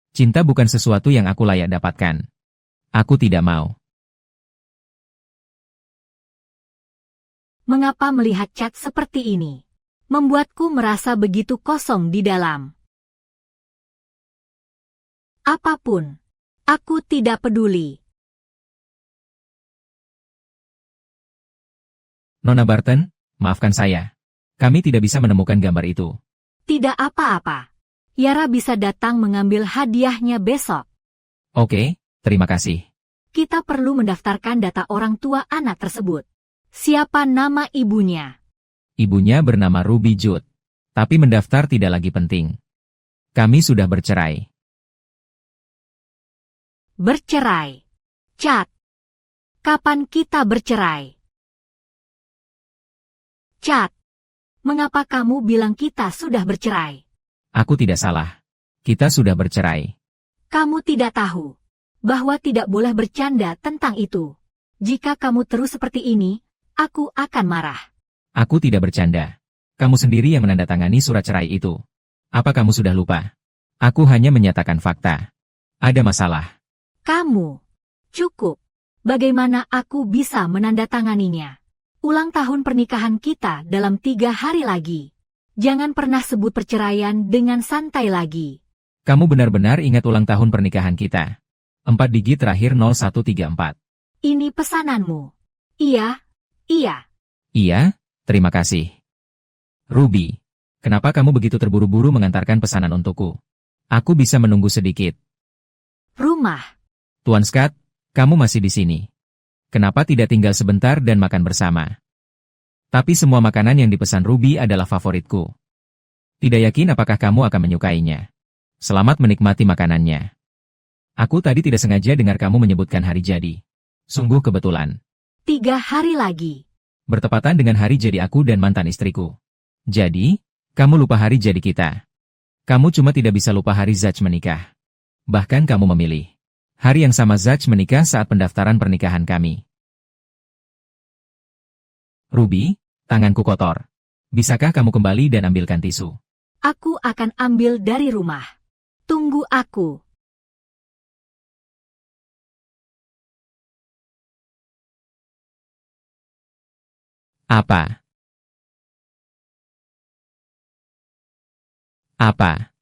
Cinta bukan sesuatu yang aku layak dapatkan. Aku tidak mau. Mengapa melihat cat seperti ini? Membuatku merasa begitu kosong di dalam. Apapun. Aku tidak peduli. Nona Barton, maafkan saya. Kami tidak bisa menemukan gambar itu. Tidak apa-apa. Yara bisa datang mengambil hadiahnya besok. Oke, terima kasih. Kita perlu mendaftarkan data orang tua anak tersebut. Siapa nama ibunya? Ibunya bernama Ruby Judd. Tapi mendaftar tidak lagi penting. Kami sudah bercerai. Bercerai. Cat. Kapan kita bercerai? Cat. Mengapa kamu bilang kita sudah bercerai? Aku tidak salah. Kita sudah bercerai. Kamu tidak tahu bahwa tidak boleh bercanda tentang itu. Jika kamu terus seperti ini, aku akan marah. Aku tidak bercanda. Kamu sendiri yang menandatangani surat cerai itu. Apa kamu sudah lupa? Aku hanya menyatakan fakta. Ada masalah. Kamu. Cukup. Bagaimana aku bisa menandatanganinya? Ulang tahun pernikahan kita dalam 3 hari lagi. Jangan pernah sebut perceraian dengan santai lagi. Kamu benar-benar ingat ulang tahun pernikahan kita. 4 digit terakhir 0134. Ini pesananmu. Iya. Iya. Iya, terima kasih. Ruby, kenapa kamu begitu terburu-buru mengantarkan pesanan untukku? Aku bisa menunggu sedikit. Rumah. Tuan Scott, kamu masih di sini. Kenapa tidak tinggal sebentar dan makan bersama? Tapi semua makanan yang dipesan Ruby adalah favoritku. Tidak yakin apakah kamu akan menyukainya. Selamat menikmati makanannya. Aku tadi tidak sengaja dengar kamu menyebutkan hari jadi. Sungguh kebetulan. 3 hari lagi. Bertepatan dengan hari jadi aku dan mantan istriku. Jadi, kamu lupa hari jadi kita. Kamu cuma tidak bisa lupa hari Zach menikah. Bahkan kamu memilih hari yang sama Zach menikah saat pendaftaran pernikahan kami. Ruby, tanganku kotor. Bisakah kamu kembali dan ambilkan tisu? Aku akan ambil dari rumah. Tunggu aku. Apa? Apa?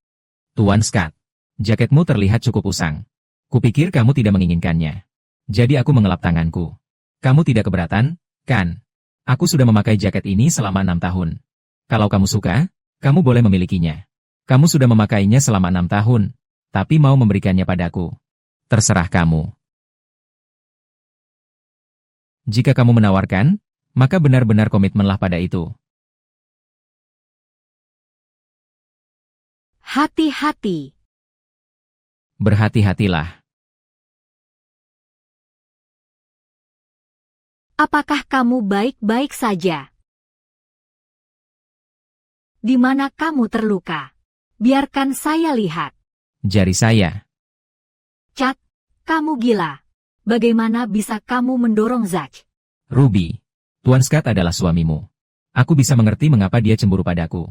Tuan Scott, jaketmu terlihat cukup usang. Kupikir kamu tidak menginginkannya. Jadi aku mengelap tanganku. Kamu tidak keberatan, kan? Aku sudah memakai jaket ini selama 6 tahun. Kalau kamu suka, kamu boleh memilikinya. Kamu sudah memakainya selama 6 tahun, tapi mau memberikannya padaku. Terserah kamu. Jika kamu menawarkan, maka benar-benar komitmenlah pada itu. Hati-hati. Berhati-hatilah. Apakah kamu baik-baik saja? Di mana kamu terluka? Biarkan saya lihat. Jari saya. Chad, kamu gila. Bagaimana bisa kamu mendorong Zach? Ruby, Tuan Scott adalah suamimu. Aku bisa mengerti mengapa dia cemburu padaku.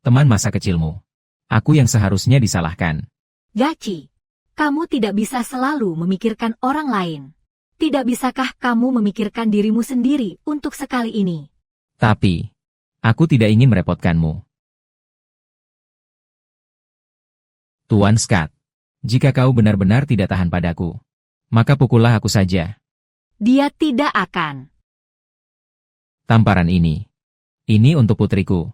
Teman masa kecilmu. Aku yang seharusnya disalahkan. Gachi, kamu tidak bisa selalu memikirkan orang lain. Tidak bisakah kamu memikirkan dirimu sendiri untuk sekali ini? Tapi, aku tidak ingin merepotkanmu. Tuan Scott, jika kau benar-benar tidak tahan padaku, maka pukullah aku saja. Dia tidak akan. Tamparan ini untuk putriku.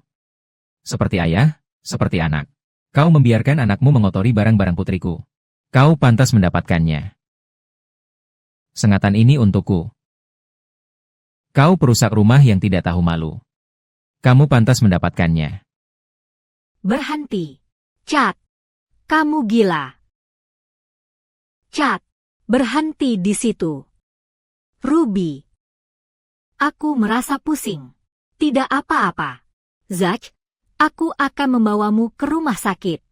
Seperti ayah, seperti anak. Kau membiarkan anakmu mengotori barang-barang putriku. Kau pantas mendapatkannya. Sengatan ini untukku. Kau perusak rumah yang tidak tahu malu. Kamu pantas mendapatkannya. Berhenti. Chad, kamu gila. Chad, berhenti di situ. Ruby. Aku merasa pusing. Tidak apa-apa. Zach, aku akan membawamu ke rumah sakit.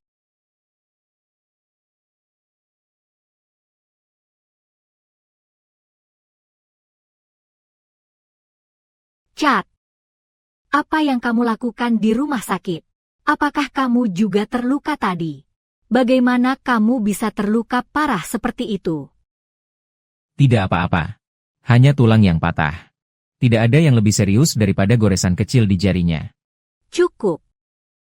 Chad, apa yang kamu lakukan di rumah sakit? Apakah kamu juga terluka tadi? Bagaimana kamu bisa terluka parah seperti itu? Tidak apa-apa. Hanya tulang yang patah. Tidak ada yang lebih serius daripada goresan kecil di jarinya. Cukup.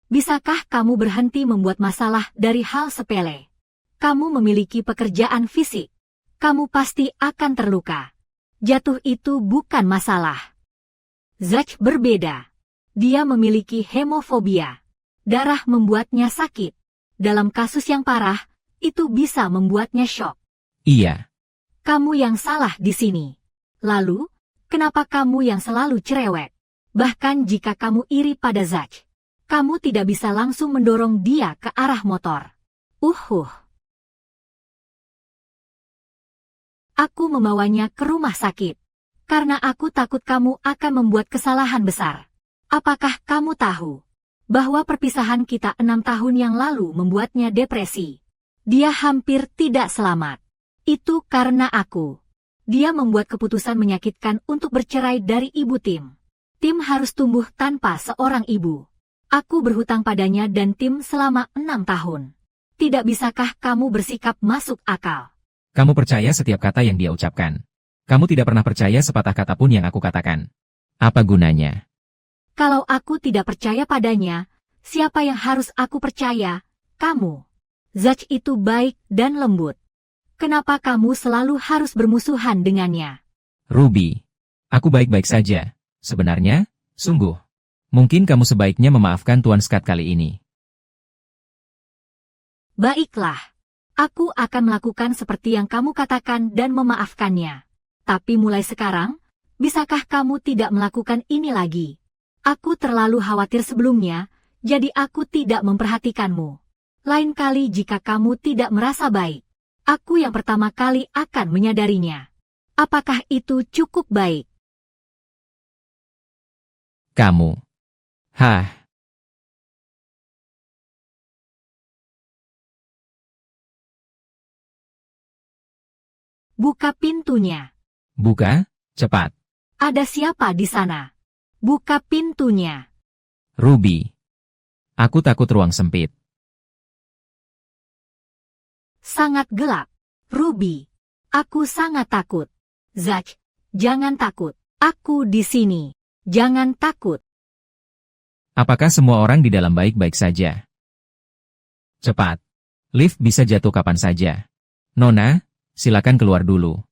Bisakah kamu berhenti membuat masalah dari hal sepele? Kamu memiliki pekerjaan fisik. Kamu pasti akan terluka. Jatuh itu bukan masalah. Zach berbeda. Dia memiliki hemofobia. Darah membuatnya sakit. Dalam kasus yang parah, itu bisa membuatnya syok. Iya. Kamu yang salah di sini. Lalu, kenapa kamu yang selalu cerewet? Bahkan jika kamu iri pada Zach, kamu tidak bisa langsung mendorong dia ke arah motor. Aku membawanya ke rumah sakit. Karena aku takut kamu akan membuat kesalahan besar. Apakah kamu tahu bahwa perpisahan kita 6 tahun yang lalu membuatnya depresi? Dia hampir tidak selamat. Itu karena aku. Dia membuat keputusan menyakitkan untuk bercerai dari ibu Tim. Tim harus tumbuh tanpa seorang ibu. Aku berhutang padanya dan Tim selama 6 tahun. Tidak bisakah kamu bersikap masuk akal? Kamu percaya setiap kata yang dia ucapkan. Kamu tidak pernah percaya sepatah kata pun yang aku katakan. Apa gunanya? Kalau aku tidak percaya padanya, siapa yang harus aku percaya? Kamu. Zach itu baik dan lembut. Kenapa kamu selalu harus bermusuhan dengannya? Ruby, aku baik-baik saja. Sebenarnya, sungguh. Mungkin kamu sebaiknya memaafkan Tuan Scott kali ini. Baiklah. Aku akan melakukan seperti yang kamu katakan dan memaafkannya. Tapi mulai sekarang, bisakah kamu tidak melakukan ini lagi? Aku terlalu khawatir sebelumnya, jadi aku tidak memperhatikanmu. Lain kali jika kamu tidak merasa baik, aku yang pertama kali akan menyadarinya. Apakah itu cukup baik? Kamu. Hah. Buka pintunya. Buka, cepat. Ada siapa di sana? Buka pintunya. Ruby. Aku takut ruang sempit. Sangat gelap. Ruby. Aku sangat takut. Zach, jangan takut. Aku di sini. Jangan takut. Apakah semua orang di dalam baik-baik saja? Cepat. Lift bisa jatuh kapan saja. Nona, silakan keluar dulu.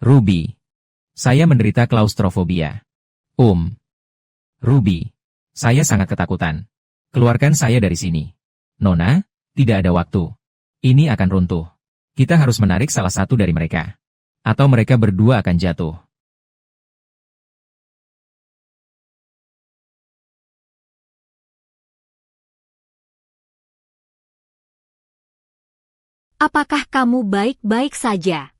Ruby. Saya menderita klaustrofobia. Ruby. Saya sangat ketakutan. Keluarkan saya dari sini. Nona, tidak ada waktu. Ini akan runtuh. Kita harus menarik salah satu dari mereka. Atau mereka berdua akan jatuh. Apakah kamu baik-baik saja?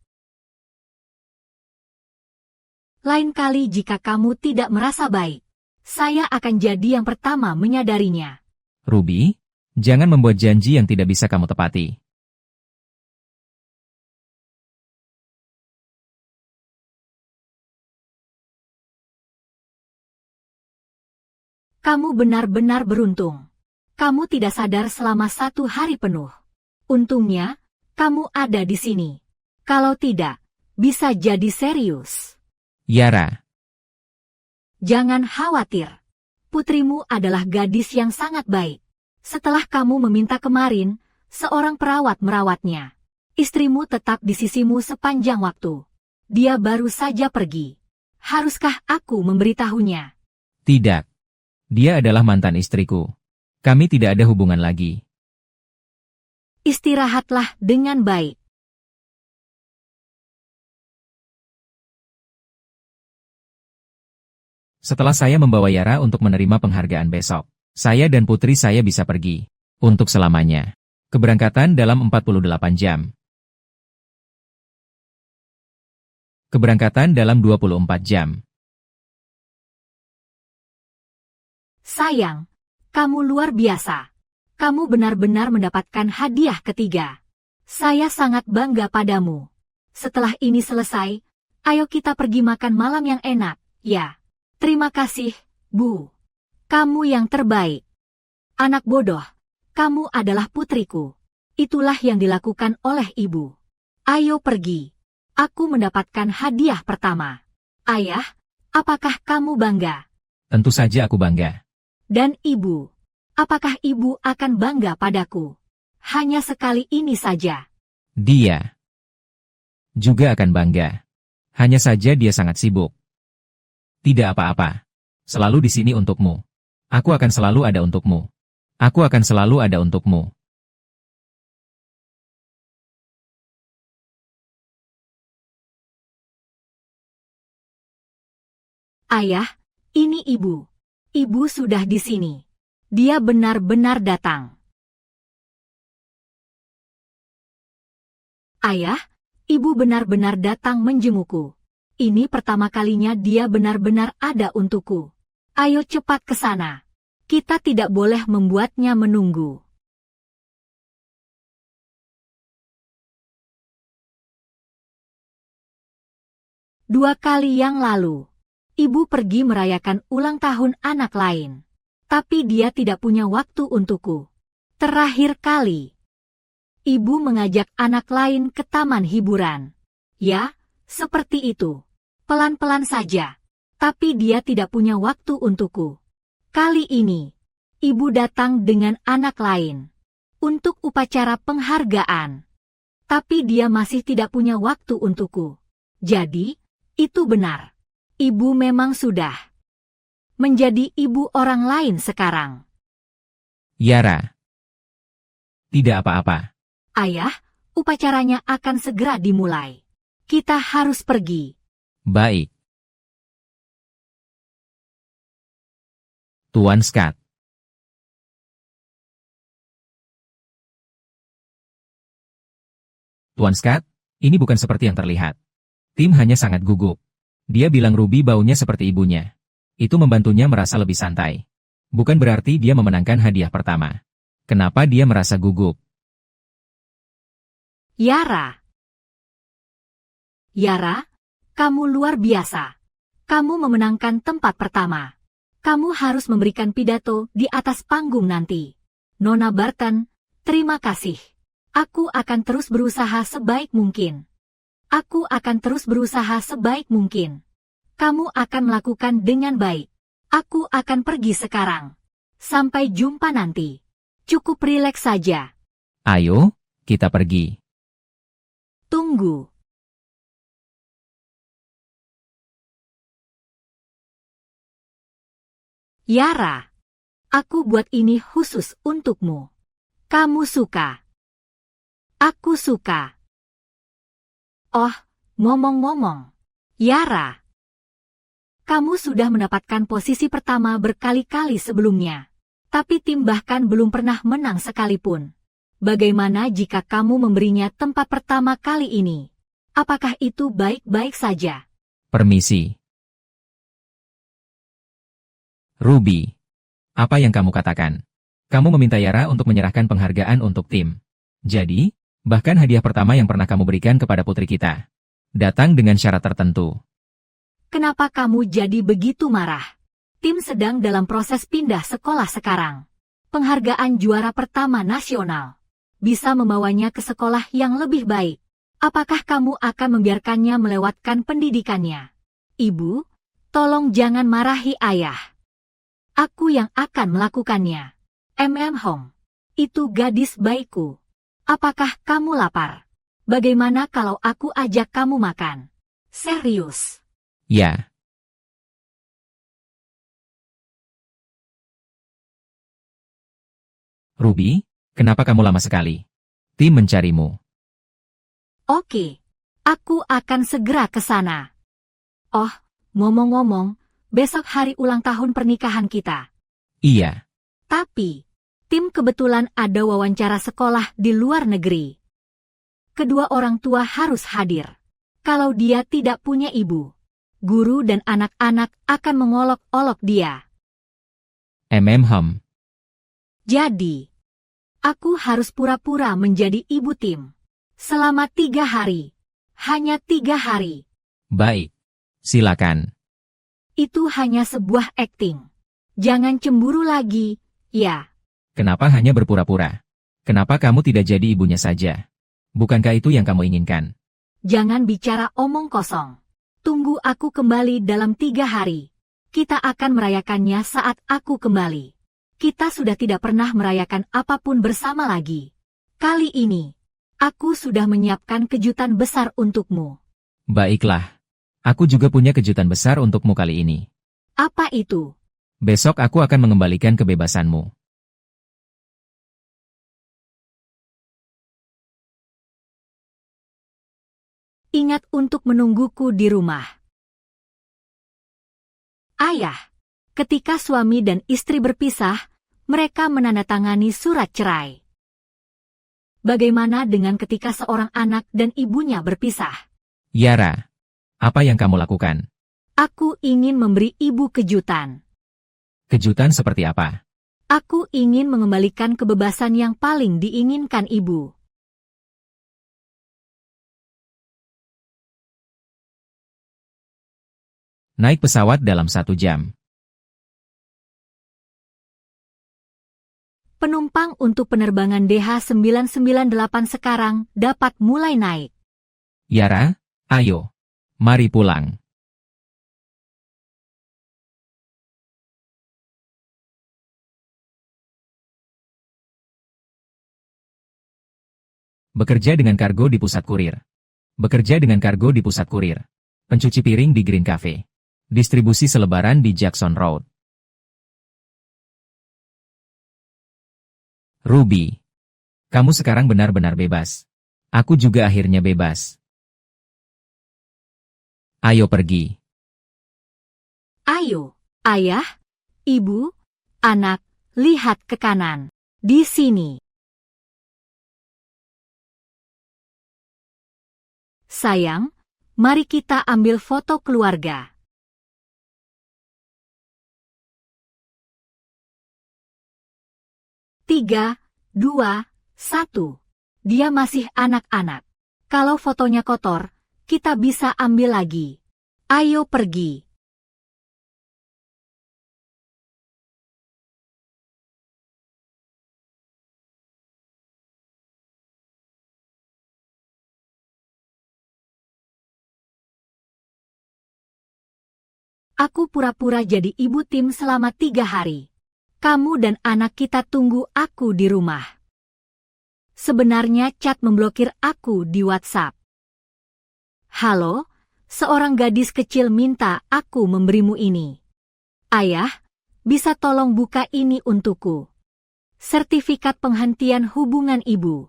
Lain kali jika kamu tidak merasa baik, saya akan jadi yang pertama menyadarinya. Ruby, jangan membuat janji yang tidak bisa kamu tepati. Kamu benar-benar beruntung. Kamu tidak sadar selama 1 hari penuh. Untungnya, kamu ada di sini. Kalau tidak, bisa jadi serius. Yara. Jangan khawatir. Putrimu adalah gadis yang sangat baik. Setelah kamu meminta kemarin, seorang perawat merawatnya. Istrimu tetap di sisimu sepanjang waktu. Dia baru saja pergi. Haruskah aku memberitahunya? Tidak. Dia adalah mantan istriku. Kami tidak ada hubungan lagi. Istirahatlah dengan baik. Setelah saya membawa Yara untuk menerima penghargaan besok, saya dan putri saya bisa pergi. Untuk selamanya. Keberangkatan dalam 48 jam. Keberangkatan dalam 24 jam. Sayang, kamu luar biasa. Kamu benar-benar mendapatkan hadiah ketiga. Saya sangat bangga padamu. Setelah ini selesai, ayo kita pergi makan malam yang enak, ya. Terima kasih, Bu. Kamu yang terbaik. Anak bodoh, kamu adalah putriku. Itulah yang dilakukan oleh ibu. Ayo pergi. Aku mendapatkan hadiah pertama. Ayah, apakah kamu bangga? Tentu saja aku bangga. Dan ibu, apakah ibu akan bangga padaku? Hanya sekali ini saja. Dia juga akan bangga. Hanya saja dia sangat sibuk. Tidak apa-apa. Selalu di sini untukmu. Aku akan selalu ada untukmu. Aku akan selalu ada untukmu. Ayah, ini ibu. Ibu sudah di sini. Dia benar-benar datang. Ayah, ibu benar-benar datang menjengukku. Ini pertama kalinya dia benar-benar ada untukku. Ayo cepat ke sana. Kita tidak boleh membuatnya menunggu. Dua kali yang lalu, ibu pergi merayakan ulang tahun anak lain. Tapi dia tidak punya waktu untukku. Terakhir kali, ibu mengajak anak lain ke taman hiburan. Ya, seperti itu. Pelan-pelan saja. Tapi dia tidak punya waktu untukku. Kali ini, ibu datang dengan anak lain. Untuk upacara penghargaan. Tapi dia masih tidak punya waktu untukku. Jadi, itu benar. Ibu memang sudah menjadi ibu orang lain sekarang. Yara. Tidak apa-apa. Ayah, upacaranya akan segera dimulai. Kita harus pergi. Baik. Tuan Scott. Tuan Scott, ini bukan seperti yang terlihat. Tim hanya sangat gugup. Dia bilang Ruby baunya seperti ibunya. Itu membantunya merasa lebih santai. Bukan berarti dia memenangkan hadiah pertama. Kenapa dia merasa gugup? Yara. Yara, kamu luar biasa. Kamu memenangkan tempat pertama. Kamu harus memberikan pidato di atas panggung nanti. Nona Barton, terima kasih. Aku akan terus berusaha sebaik mungkin. Aku akan terus berusaha sebaik mungkin. Kamu akan melakukan dengan baik. Aku akan pergi sekarang. Sampai jumpa nanti. Cukup rileks saja. Ayo, kita pergi. Tunggu. Yara, aku buat ini khusus untukmu. Kamu suka. Aku suka. Oh, ngomong-ngomong. Yara, kamu sudah mendapatkan posisi pertama berkali-kali sebelumnya. Tapi tim bahkan belum pernah menang sekalipun. Bagaimana jika kamu memberinya tempat pertama kali ini? Apakah itu baik-baik saja? Permisi. Ruby, apa yang kamu katakan? Kamu meminta Yara untuk menyerahkan penghargaan untuk tim. Jadi, bahkan hadiah pertama yang pernah kamu berikan kepada putri kita. Datang dengan syarat tertentu. Kenapa kamu jadi begitu marah? Tim sedang dalam proses pindah sekolah sekarang. Penghargaan juara pertama nasional. Bisa membawanya ke sekolah yang lebih baik. Apakah kamu akan membiarkannya melewatkan pendidikannya? Ibu, tolong jangan marahi ayah. Aku yang akan melakukannya. Hong, itu gadis baikku. Apakah kamu lapar? Bagaimana kalau aku ajak kamu makan? Serius? Ya. Ruby, kenapa kamu lama sekali? Tim mencarimu. Oke, aku akan segera ke sana. Oh, ngomong-ngomong, besok hari ulang tahun pernikahan kita. Iya. Tapi, tim kebetulan ada wawancara sekolah di luar negeri. Kedua orang tua harus hadir. Kalau dia tidak punya ibu, guru dan anak-anak akan mengolok-olok dia. Hom. Jadi, aku harus pura-pura menjadi ibu tim. Selama 3 hari. Hanya 3 hari. Baik. Silakan. Itu hanya sebuah akting. Jangan cemburu lagi, ya. Kenapa hanya berpura-pura? Kenapa kamu tidak jadi ibunya saja? Bukankah itu yang kamu inginkan? Jangan bicara omong kosong. Tunggu aku kembali dalam 3 hari. Kita akan merayakannya saat aku kembali. Kita sudah tidak pernah merayakan apapun bersama lagi. Kali ini, aku sudah menyiapkan kejutan besar untukmu. Baiklah. Aku juga punya kejutan besar untukmu kali ini. Apa itu? Besok aku akan mengembalikan kebebasanmu. Ingat untuk menungguku di rumah. Ayah, ketika suami dan istri berpisah, mereka menandatangani surat cerai. Bagaimana dengan ketika seorang anak dan ibunya berpisah? Yara, apa yang kamu lakukan? Aku ingin memberi ibu kejutan. Kejutan seperti apa? Aku ingin mengembalikan kebebasan yang paling diinginkan ibu. Naik pesawat dalam 1 jam. Penumpang untuk penerbangan DH998 sekarang dapat mulai naik. Yara, ayo. Mari pulang. Bekerja dengan kargo di pusat kurir. Bekerja dengan kargo di pusat kurir. Pencuci piring di Green Cafe. Distribusi selebaran di Jackson Road. Ruby, kamu sekarang benar-benar bebas. Aku juga akhirnya bebas. Ayo pergi. Ayo, ayah, ibu, anak, lihat ke kanan. Di sini. Sayang, mari kita ambil foto keluarga. 3, 2, 1. Dia masih anak-anak. Kalau fotonya kotor, kita bisa ambil lagi. Ayo pergi. Aku pura-pura jadi ibu tim selama 3 hari. Kamu dan anak kita tunggu aku di rumah. Sebenarnya Chad memblokir aku di WhatsApp. Halo, seorang gadis kecil minta aku memberimu ini. Ayah, bisa tolong buka ini untukku. Sertifikat penghentian hubungan ibu.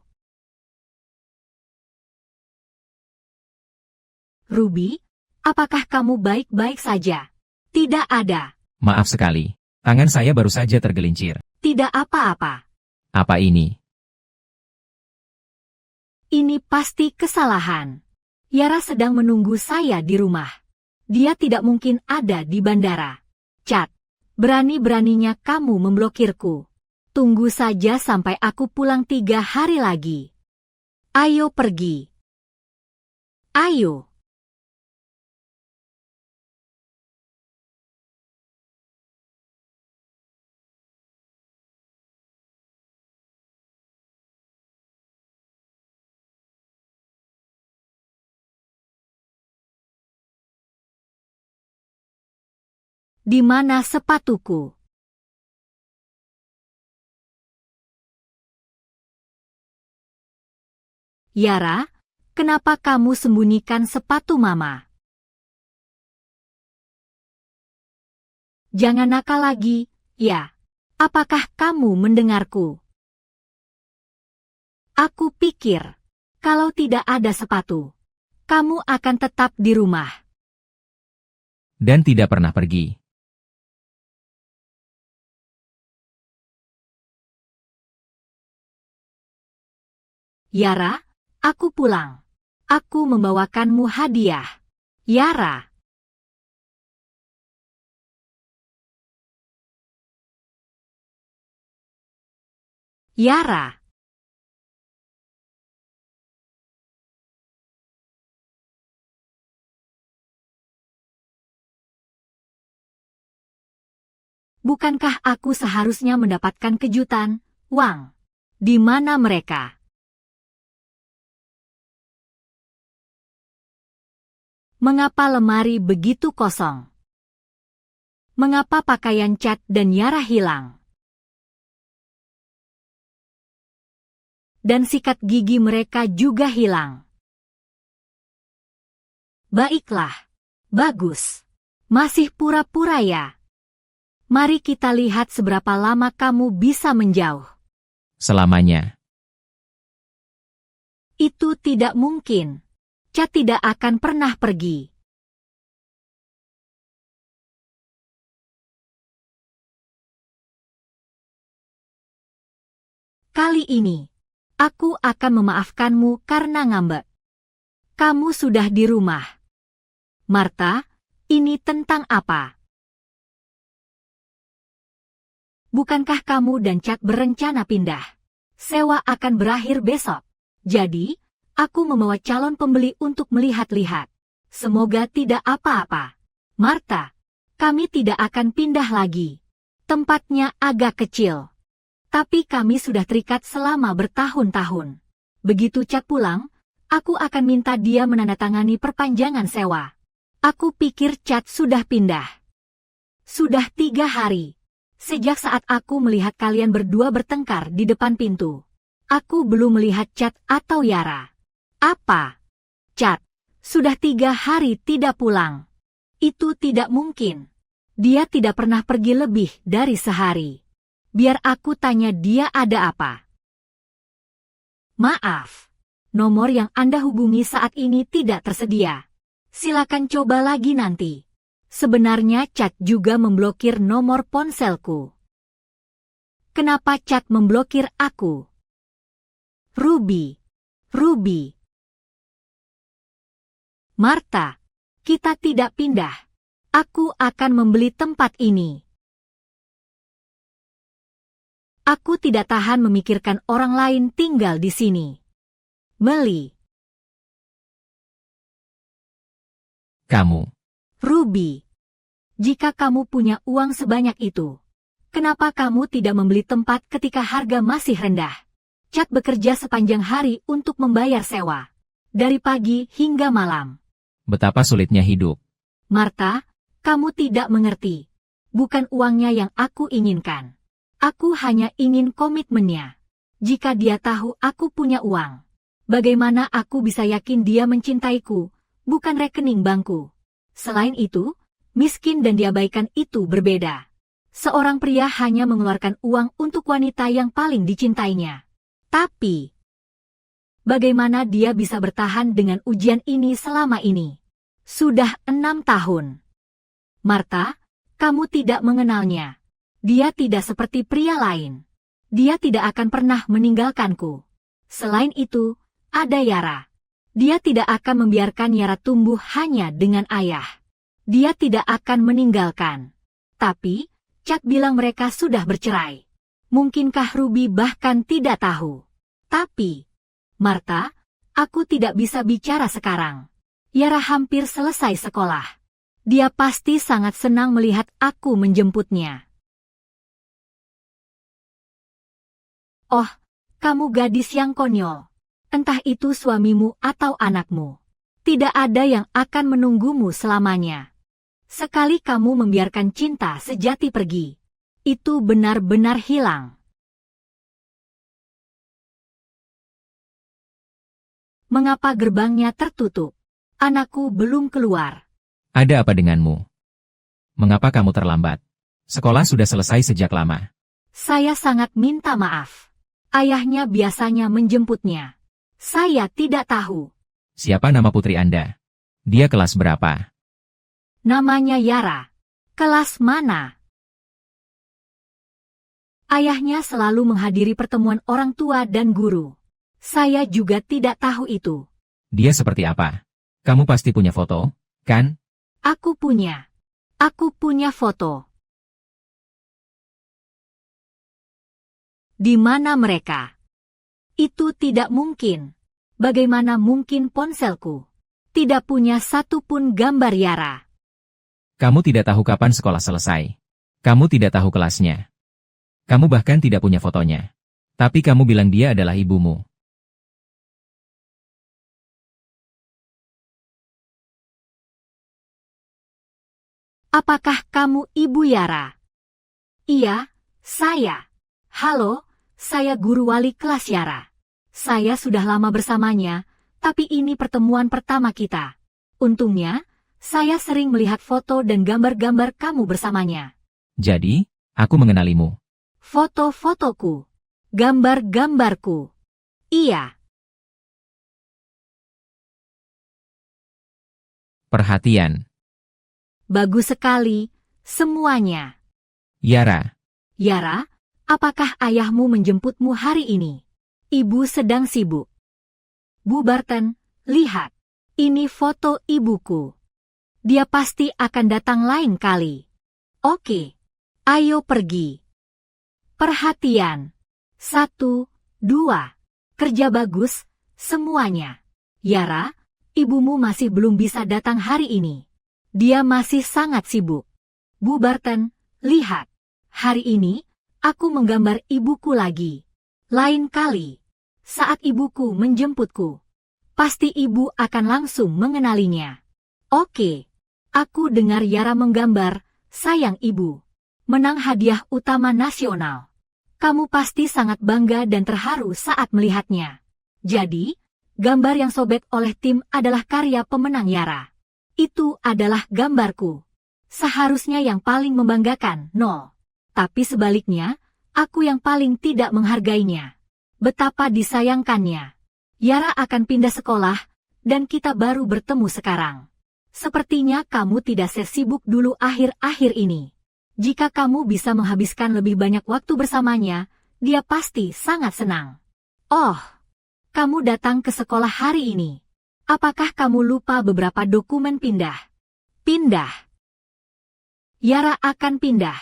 Ruby, apakah kamu baik-baik saja? Tidak ada. Maaf sekali. Tangan saya baru saja tergelincir. Tidak apa-apa. Apa ini? Ini pasti kesalahan. Yara sedang menunggu saya di rumah. Dia tidak mungkin ada di bandara. Chad, berani-beraninya kamu memblokirku. Tunggu saja sampai aku pulang 3 hari lagi. Ayo pergi. Ayo. Di mana sepatuku? Yara, kenapa kamu sembunyikan sepatu mama? Jangan nakal lagi, ya. Apakah kamu mendengarku? Aku pikir, kalau tidak ada sepatu, kamu akan tetap di rumah. Dan tidak pernah pergi. Yara, aku pulang. Aku membawakanmu hadiah. Yara. Yara. Bukankah aku seharusnya mendapatkan kejutan, Wang? Di mana mereka? Mengapa lemari begitu kosong? Mengapa pakaian Chad dan Yara hilang? Dan sikat gigi mereka juga hilang. Baiklah. Bagus. Masih pura-pura ya? Mari kita lihat seberapa lama kamu bisa menjauh. Selamanya. Itu tidak mungkin. Chad tidak akan pernah pergi. Kali ini, aku akan memaafkanmu karena ngambek. Kamu sudah di rumah. Martha, ini tentang apa? Bukankah kamu dan Chad berencana pindah? Sewa akan berakhir besok. Jadi, aku membawa calon pembeli untuk melihat-lihat. Semoga tidak apa-apa. Martha, kami tidak akan pindah lagi. Tempatnya agak kecil. Tapi kami sudah terikat selama bertahun-tahun. Begitu Chad pulang, aku akan minta dia menandatangani perpanjangan sewa. Aku pikir Chad sudah pindah. Sudah 3 hari. Sejak saat aku melihat kalian berdua bertengkar di depan pintu. Aku belum melihat Chad atau Yara. Apa? Chad, sudah 3 hari tidak pulang. Itu tidak mungkin. Dia tidak pernah pergi lebih dari sehari. Biar aku tanya dia ada apa. Maaf. Nomor yang Anda hubungi saat ini tidak tersedia. Silakan coba lagi nanti. Sebenarnya Chad juga memblokir nomor ponselku. Kenapa Chad memblokir aku? Ruby. Ruby. Martha, kita tidak pindah. Aku akan membeli tempat ini. Aku tidak tahan memikirkan orang lain tinggal di sini. Meli. Kamu. Ruby. Jika kamu punya uang sebanyak itu, kenapa kamu tidak membeli tempat ketika harga masih rendah? Chad bekerja sepanjang hari untuk membayar sewa. Dari pagi hingga malam. Betapa sulitnya hidup. Martha, Kamu tidak mengerti. Bukan uangnya yang aku inginkan. Aku hanya ingin komitmennya. Jika dia tahu aku punya uang, bagaimana aku bisa yakin dia mencintaiku, bukan rekening bankku. Selain itu, miskin dan diabaikan itu berbeda. Seorang pria hanya mengeluarkan uang untuk wanita yang paling dicintainya. Tapi, bagaimana dia bisa bertahan dengan ujian ini selama ini? Sudah 6 tahun. Martha, kamu tidak mengenalnya. Dia tidak seperti pria lain. Dia tidak akan pernah meninggalkanku. Selain itu, ada Yara. Dia tidak akan membiarkan Yara tumbuh hanya dengan ayah. Dia tidak akan meninggalkan. Tapi, Chad bilang mereka sudah bercerai. Mungkinkah Ruby bahkan tidak tahu? Tapi, Martha, aku tidak bisa bicara sekarang. Yara hampir selesai sekolah. Dia pasti sangat senang melihat aku menjemputnya. Oh, kamu gadis yang konyol. Entah itu suamimu atau anakmu. Tidak ada yang akan menunggumu selamanya. Sekali kamu membiarkan cinta sejati pergi, itu benar-benar hilang. Mengapa gerbangnya tertutup? Anakku belum keluar. Ada apa denganmu? Mengapa kamu terlambat? Sekolah sudah selesai sejak lama. Saya sangat minta maaf. Ayahnya biasanya menjemputnya. Saya tidak tahu. Siapa nama putri Anda? Dia kelas berapa? Namanya Yara. Kelas mana? Ayahnya selalu menghadiri pertemuan orang tua dan guru. Saya juga tidak tahu itu. Dia seperti apa? Kamu pasti punya foto, kan? Aku punya. Aku punya foto. Di mana mereka? Itu tidak mungkin. Bagaimana mungkin ponselku tidak punya satupun gambar Yara? Kamu tidak tahu kapan sekolah selesai. Kamu tidak tahu kelasnya. Kamu bahkan tidak punya fotonya. Tapi kamu bilang dia adalah ibumu. Apakah kamu ibu Yara? Iya, saya. Halo, saya guru wali kelas Yara. Saya sudah lama bersamanya, tapi ini pertemuan pertama kita. Untungnya, saya sering melihat foto dan gambar-gambar kamu bersamanya. Jadi, aku mengenalimu. Foto-fotoku. Gambar-gambarku. Iya. Perhatian. Bagus sekali, semuanya. Yara. Yara, apakah ayahmu menjemputmu hari ini? Ibu sedang sibuk. Bu Barton, lihat. Ini foto ibuku. Dia pasti akan datang lain kali. Oke. Ayo pergi. Perhatian. 1, 2. Kerja bagus, semuanya. Yara, ibumu masih belum bisa datang hari ini. Dia masih sangat sibuk. Bu Barton, lihat. Hari ini, aku menggambar ibuku lagi. Lain kali, saat ibuku menjemputku, pasti ibu akan langsung mengenalinya. Oke, aku dengar Yara menggambar, sayang ibu. Menang hadiah utama nasional. Kamu pasti sangat bangga dan terharu saat melihatnya. Jadi, gambar yang sobek oleh tim adalah karya pemenang Yara. Itu adalah gambarku. Seharusnya yang paling membanggakan, no. Tapi sebaliknya, aku yang paling tidak menghargainya. Betapa disayangkannya. Yara akan pindah sekolah, dan kita baru bertemu sekarang. Sepertinya kamu tidak sesibuk dulu akhir-akhir ini. Jika kamu bisa menghabiskan lebih banyak waktu bersamanya, dia pasti sangat senang. Oh, kamu datang ke sekolah hari ini. Apakah kamu lupa beberapa dokumen pindah? Pindah. Yara akan pindah.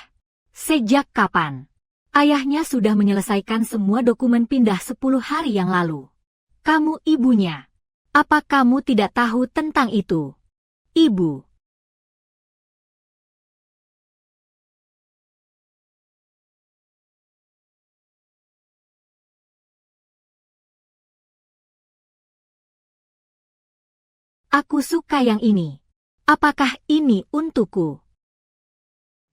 Sejak kapan? Ayahnya sudah menyelesaikan semua dokumen pindah 10 hari yang lalu. Kamu ibunya. Apa kamu tidak tahu tentang itu? Ibu. Aku suka yang ini. Apakah ini untukku?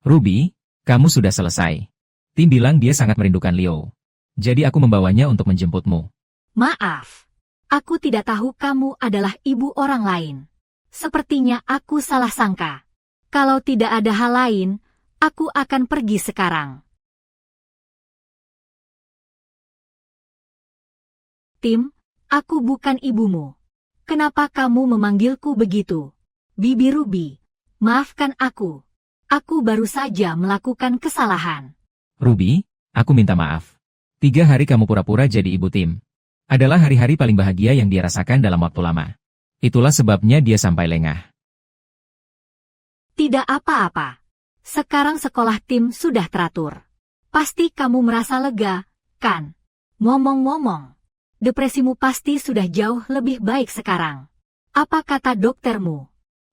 Ruby, kamu sudah selesai. Tim bilang dia sangat merindukan Leo. Jadi aku membawanya untuk menjemputmu. Maaf. Aku tidak tahu kamu adalah ibu orang lain. Sepertinya aku salah sangka. Kalau tidak ada hal lain, aku akan pergi sekarang. Tim, aku bukan ibumu. Kenapa kamu memanggilku begitu? Bibi Ruby, maafkan aku. Aku baru saja melakukan kesalahan. Ruby, aku minta maaf. 3 hari kamu pura-pura jadi ibu Tim. Adalah hari-hari paling bahagia yang dia rasakan dalam waktu lama. Itulah sebabnya dia sampai lengah. Tidak apa-apa. Sekarang sekolah Tim sudah teratur. Pasti kamu merasa lega, kan? Ngomong-ngomong, depresimu pasti sudah jauh lebih baik sekarang. Apa kata doktermu?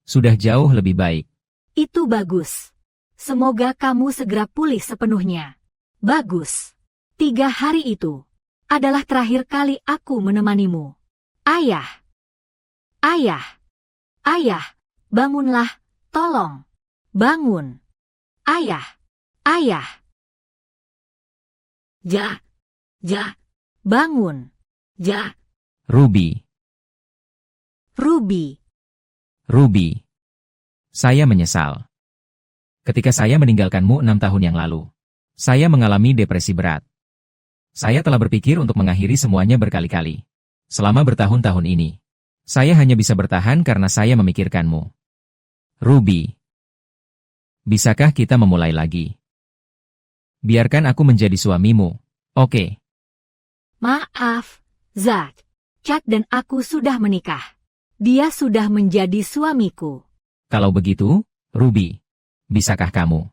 Sudah jauh lebih baik. Itu bagus. Semoga kamu segera pulih sepenuhnya. Bagus. 3 hari itu adalah terakhir kali aku menemanimu. Ayah. Ayah. Ayah. Bangunlah. Tolong. Bangun. Ayah. Ayah. Ja. Bangun. Ja. Ruby. Ruby. Ruby. Saya menyesal. Ketika saya meninggalkanmu 6 tahun yang lalu, saya mengalami depresi berat. Saya telah berpikir untuk mengakhiri semuanya berkali-kali. Selama bertahun-tahun ini, saya hanya bisa bertahan karena saya memikirkanmu. Ruby. Bisakah kita memulai lagi? Biarkan aku menjadi suamimu, oke? Maaf, Zack. Chad dan aku sudah menikah. Dia sudah menjadi suamiku. Kalau begitu, Ruby, bisakah kamu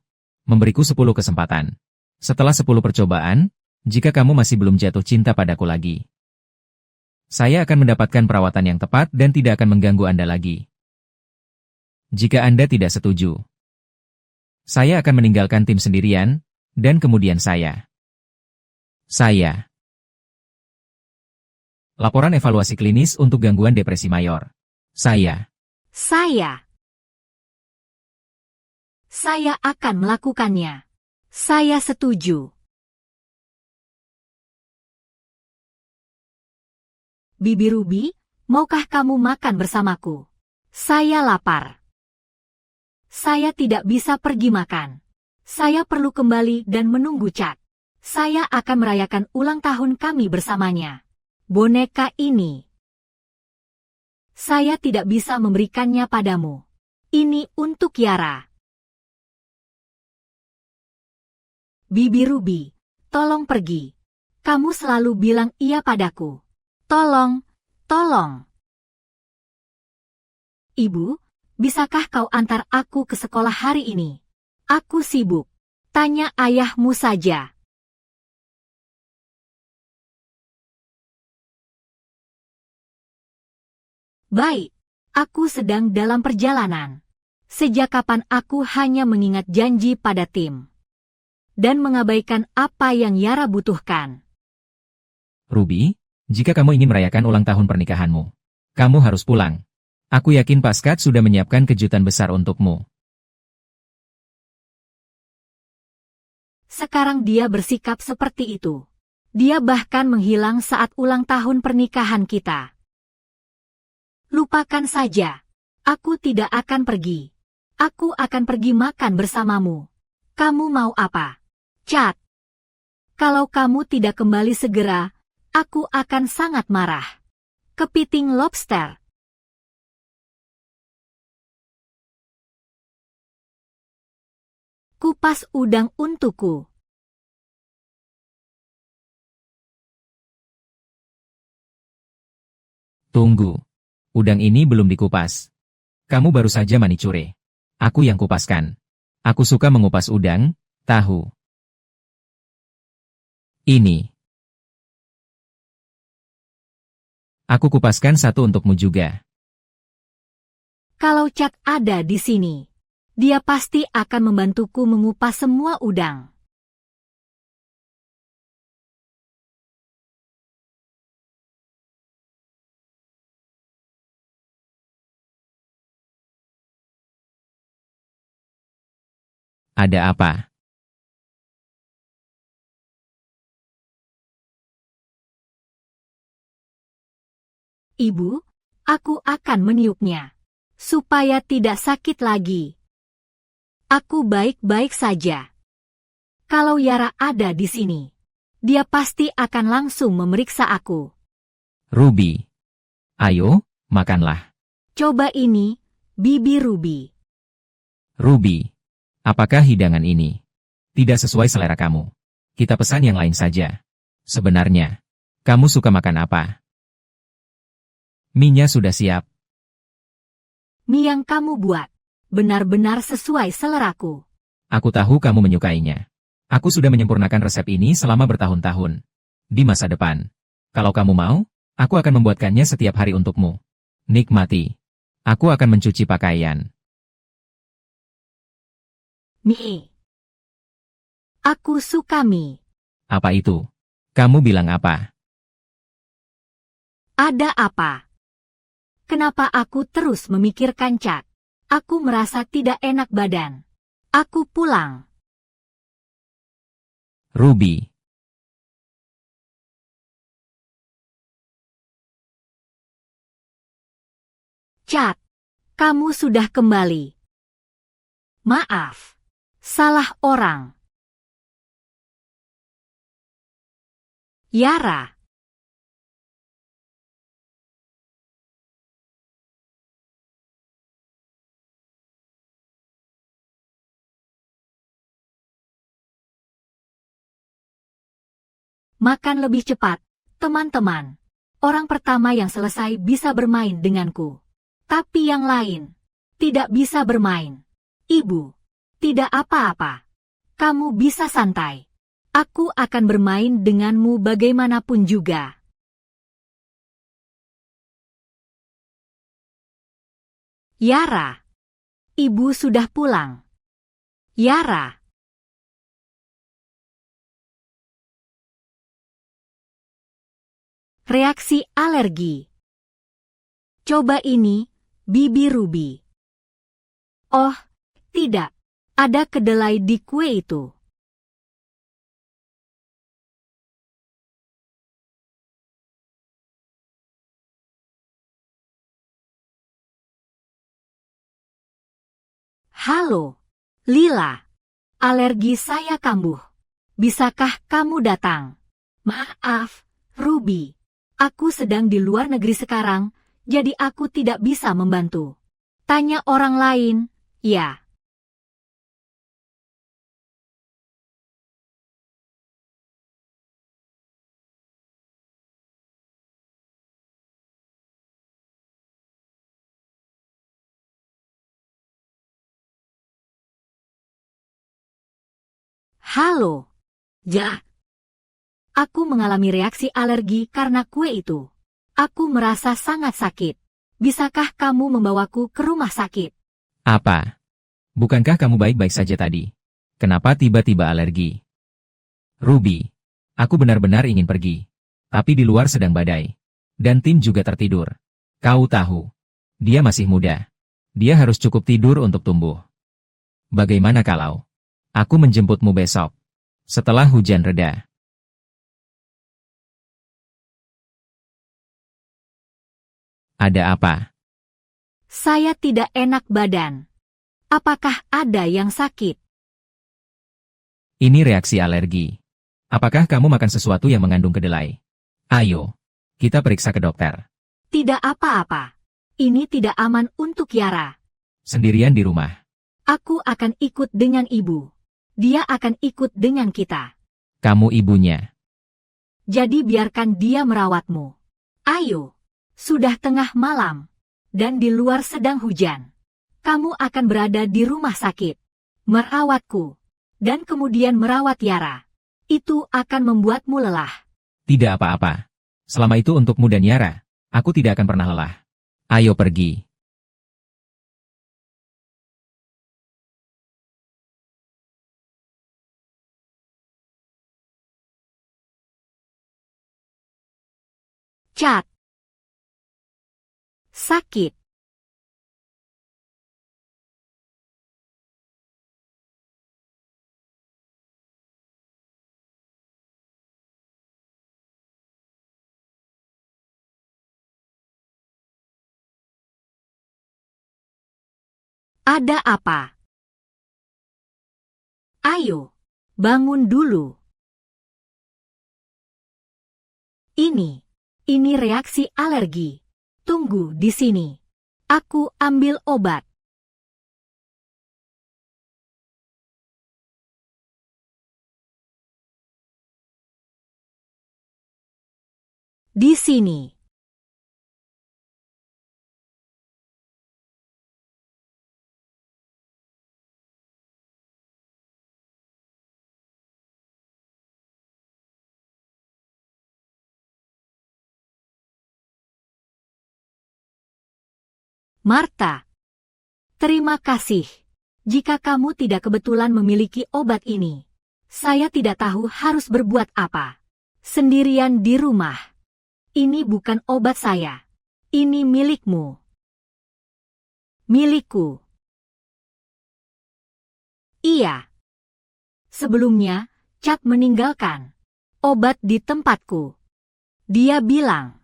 memberiku 10 kesempatan? Setelah 10 percobaan, jika kamu masih belum jatuh cinta padaku lagi, saya akan mendapatkan perawatan yang tepat dan tidak akan mengganggu Anda lagi. Jika Anda tidak setuju, saya akan meninggalkan Tim sendirian, dan kemudian saya. Laporan evaluasi klinis untuk gangguan depresi mayor. Saya akan melakukannya. Saya setuju. Bibi Ruby, maukah kamu makan bersamaku? Saya lapar. Saya tidak bisa pergi makan. Saya perlu kembali dan menunggu Chad. Saya akan merayakan ulang tahun kami bersamanya. Boneka ini. Saya tidak bisa memberikannya padamu. Ini untuk Yara. Bibi Ruby, tolong pergi. Kamu selalu bilang iya padaku. Tolong. Ibu, bisakah kau antar aku ke sekolah hari ini? Aku sibuk. Tanya ayahmu saja. Baik, aku sedang dalam perjalanan. Sejak kapan aku hanya mengingat janji pada Tim dan mengabaikan apa yang Yara butuhkan. Ruby, jika kamu ingin merayakan ulang tahun pernikahanmu, kamu harus pulang. Aku yakin Pak Scott sudah menyiapkan kejutan besar untukmu. Sekarang dia bersikap seperti itu. Dia bahkan menghilang saat ulang tahun pernikahan kita. Lupakan saja. Aku tidak akan pergi. Aku akan pergi makan bersamamu. Kamu mau apa? Chad. Kalau kamu tidak kembali segera, aku akan sangat marah. Kepiting lobster. Kupas udang untukku. Tunggu. Udang ini belum dikupas. Kamu baru saja manicure. Aku yang kupaskan. Aku suka mengupas udang, tahu. Ini. Aku kupaskan satu untukmu juga. Kalau Chad ada di sini, dia pasti akan membantuku mengupas semua udang. Ada apa? Ibu, aku akan meniupnya. Supaya tidak sakit lagi. Aku baik-baik saja. Kalau Yara ada di sini, dia pasti akan langsung memeriksa aku. Ruby. Ayo, makanlah. Coba ini, Bibi Ruby. Ruby. Apakah hidangan ini tidak sesuai selera kamu? Kita pesan yang lain saja. Sebenarnya, kamu suka makan apa? Mie-nya sudah siap. Mie yang kamu buat, benar-benar sesuai seleraku. Aku tahu kamu menyukainya. Aku sudah menyempurnakan resep ini selama bertahun-tahun. Di masa depan, kalau kamu mau, aku akan membuatkannya setiap hari untukmu. Nikmati. Aku akan mencuci pakaian. Mie. Aku suka mie. Apa itu? Kamu bilang apa? Ada apa? Kenapa aku terus memikirkan cat? Aku merasa tidak enak badan. Aku pulang. Ruby. Cat, kamu sudah kembali. Maaf, salah orang. Yara. Makan lebih cepat, teman-teman. Orang pertama yang selesai bisa bermain denganku. Tapi yang lain tidak bisa bermain. Ibu, tidak apa-apa. Kamu bisa santai. Aku akan bermain denganmu bagaimanapun juga. Yara. Ibu sudah pulang. Yara. Reaksi alergi. Coba ini, Bibi Ruby. Oh, tidak. Ada kedelai di kue itu. Halo, Lila. Alergi saya kambuh. Bisakah kamu datang? Maaf, Ruby. Aku sedang di luar negeri sekarang, jadi aku tidak bisa membantu. Tanya orang lain, ya. Halo. Ja. Aku mengalami reaksi alergi karena kue itu. Aku merasa sangat sakit. Bisakah kamu membawaku ke rumah sakit? Apa? Bukankah kamu baik-baik saja tadi? Kenapa tiba-tiba alergi? Ruby. Aku benar-benar ingin pergi. Tapi di luar sedang badai. Dan tim juga tertidur. Kau tahu. Dia masih muda. Dia harus cukup tidur untuk tumbuh. Bagaimana kalau aku menjemputmu besok? Setelah hujan reda. Ada apa? Saya tidak enak badan. Apakah ada yang sakit? Ini reaksi alergi. Apakah kamu makan sesuatu yang mengandung kedelai? Ayo, kita periksa ke dokter. Tidak apa-apa. Ini tidak aman untuk Yara. Sendirian di rumah. Aku akan ikut dengan ibu. Dia akan ikut dengan kita. Kamu ibunya. Jadi biarkan dia merawatmu. Ayo. Sudah tengah malam. Dan di luar sedang hujan. Kamu akan berada di rumah sakit. Merawatku. Dan kemudian merawat Yara. Itu akan membuatmu lelah. Tidak apa-apa. Selama itu untukmu dan Yara, aku tidak akan pernah lelah. Ayo pergi. Cat. Sakit. Ada apa? Ayo, bangun dulu. Ini reaksi alergi. Tunggu di sini. Aku ambil obat. Di sini. Martha, terima kasih. Jika kamu tidak kebetulan memiliki obat ini, saya tidak tahu harus berbuat apa. Sendirian di rumah. Ini bukan obat saya. Ini milikmu. Milikku. Iya. Sebelumnya, Chad meninggalkan obat di tempatku. Dia bilang,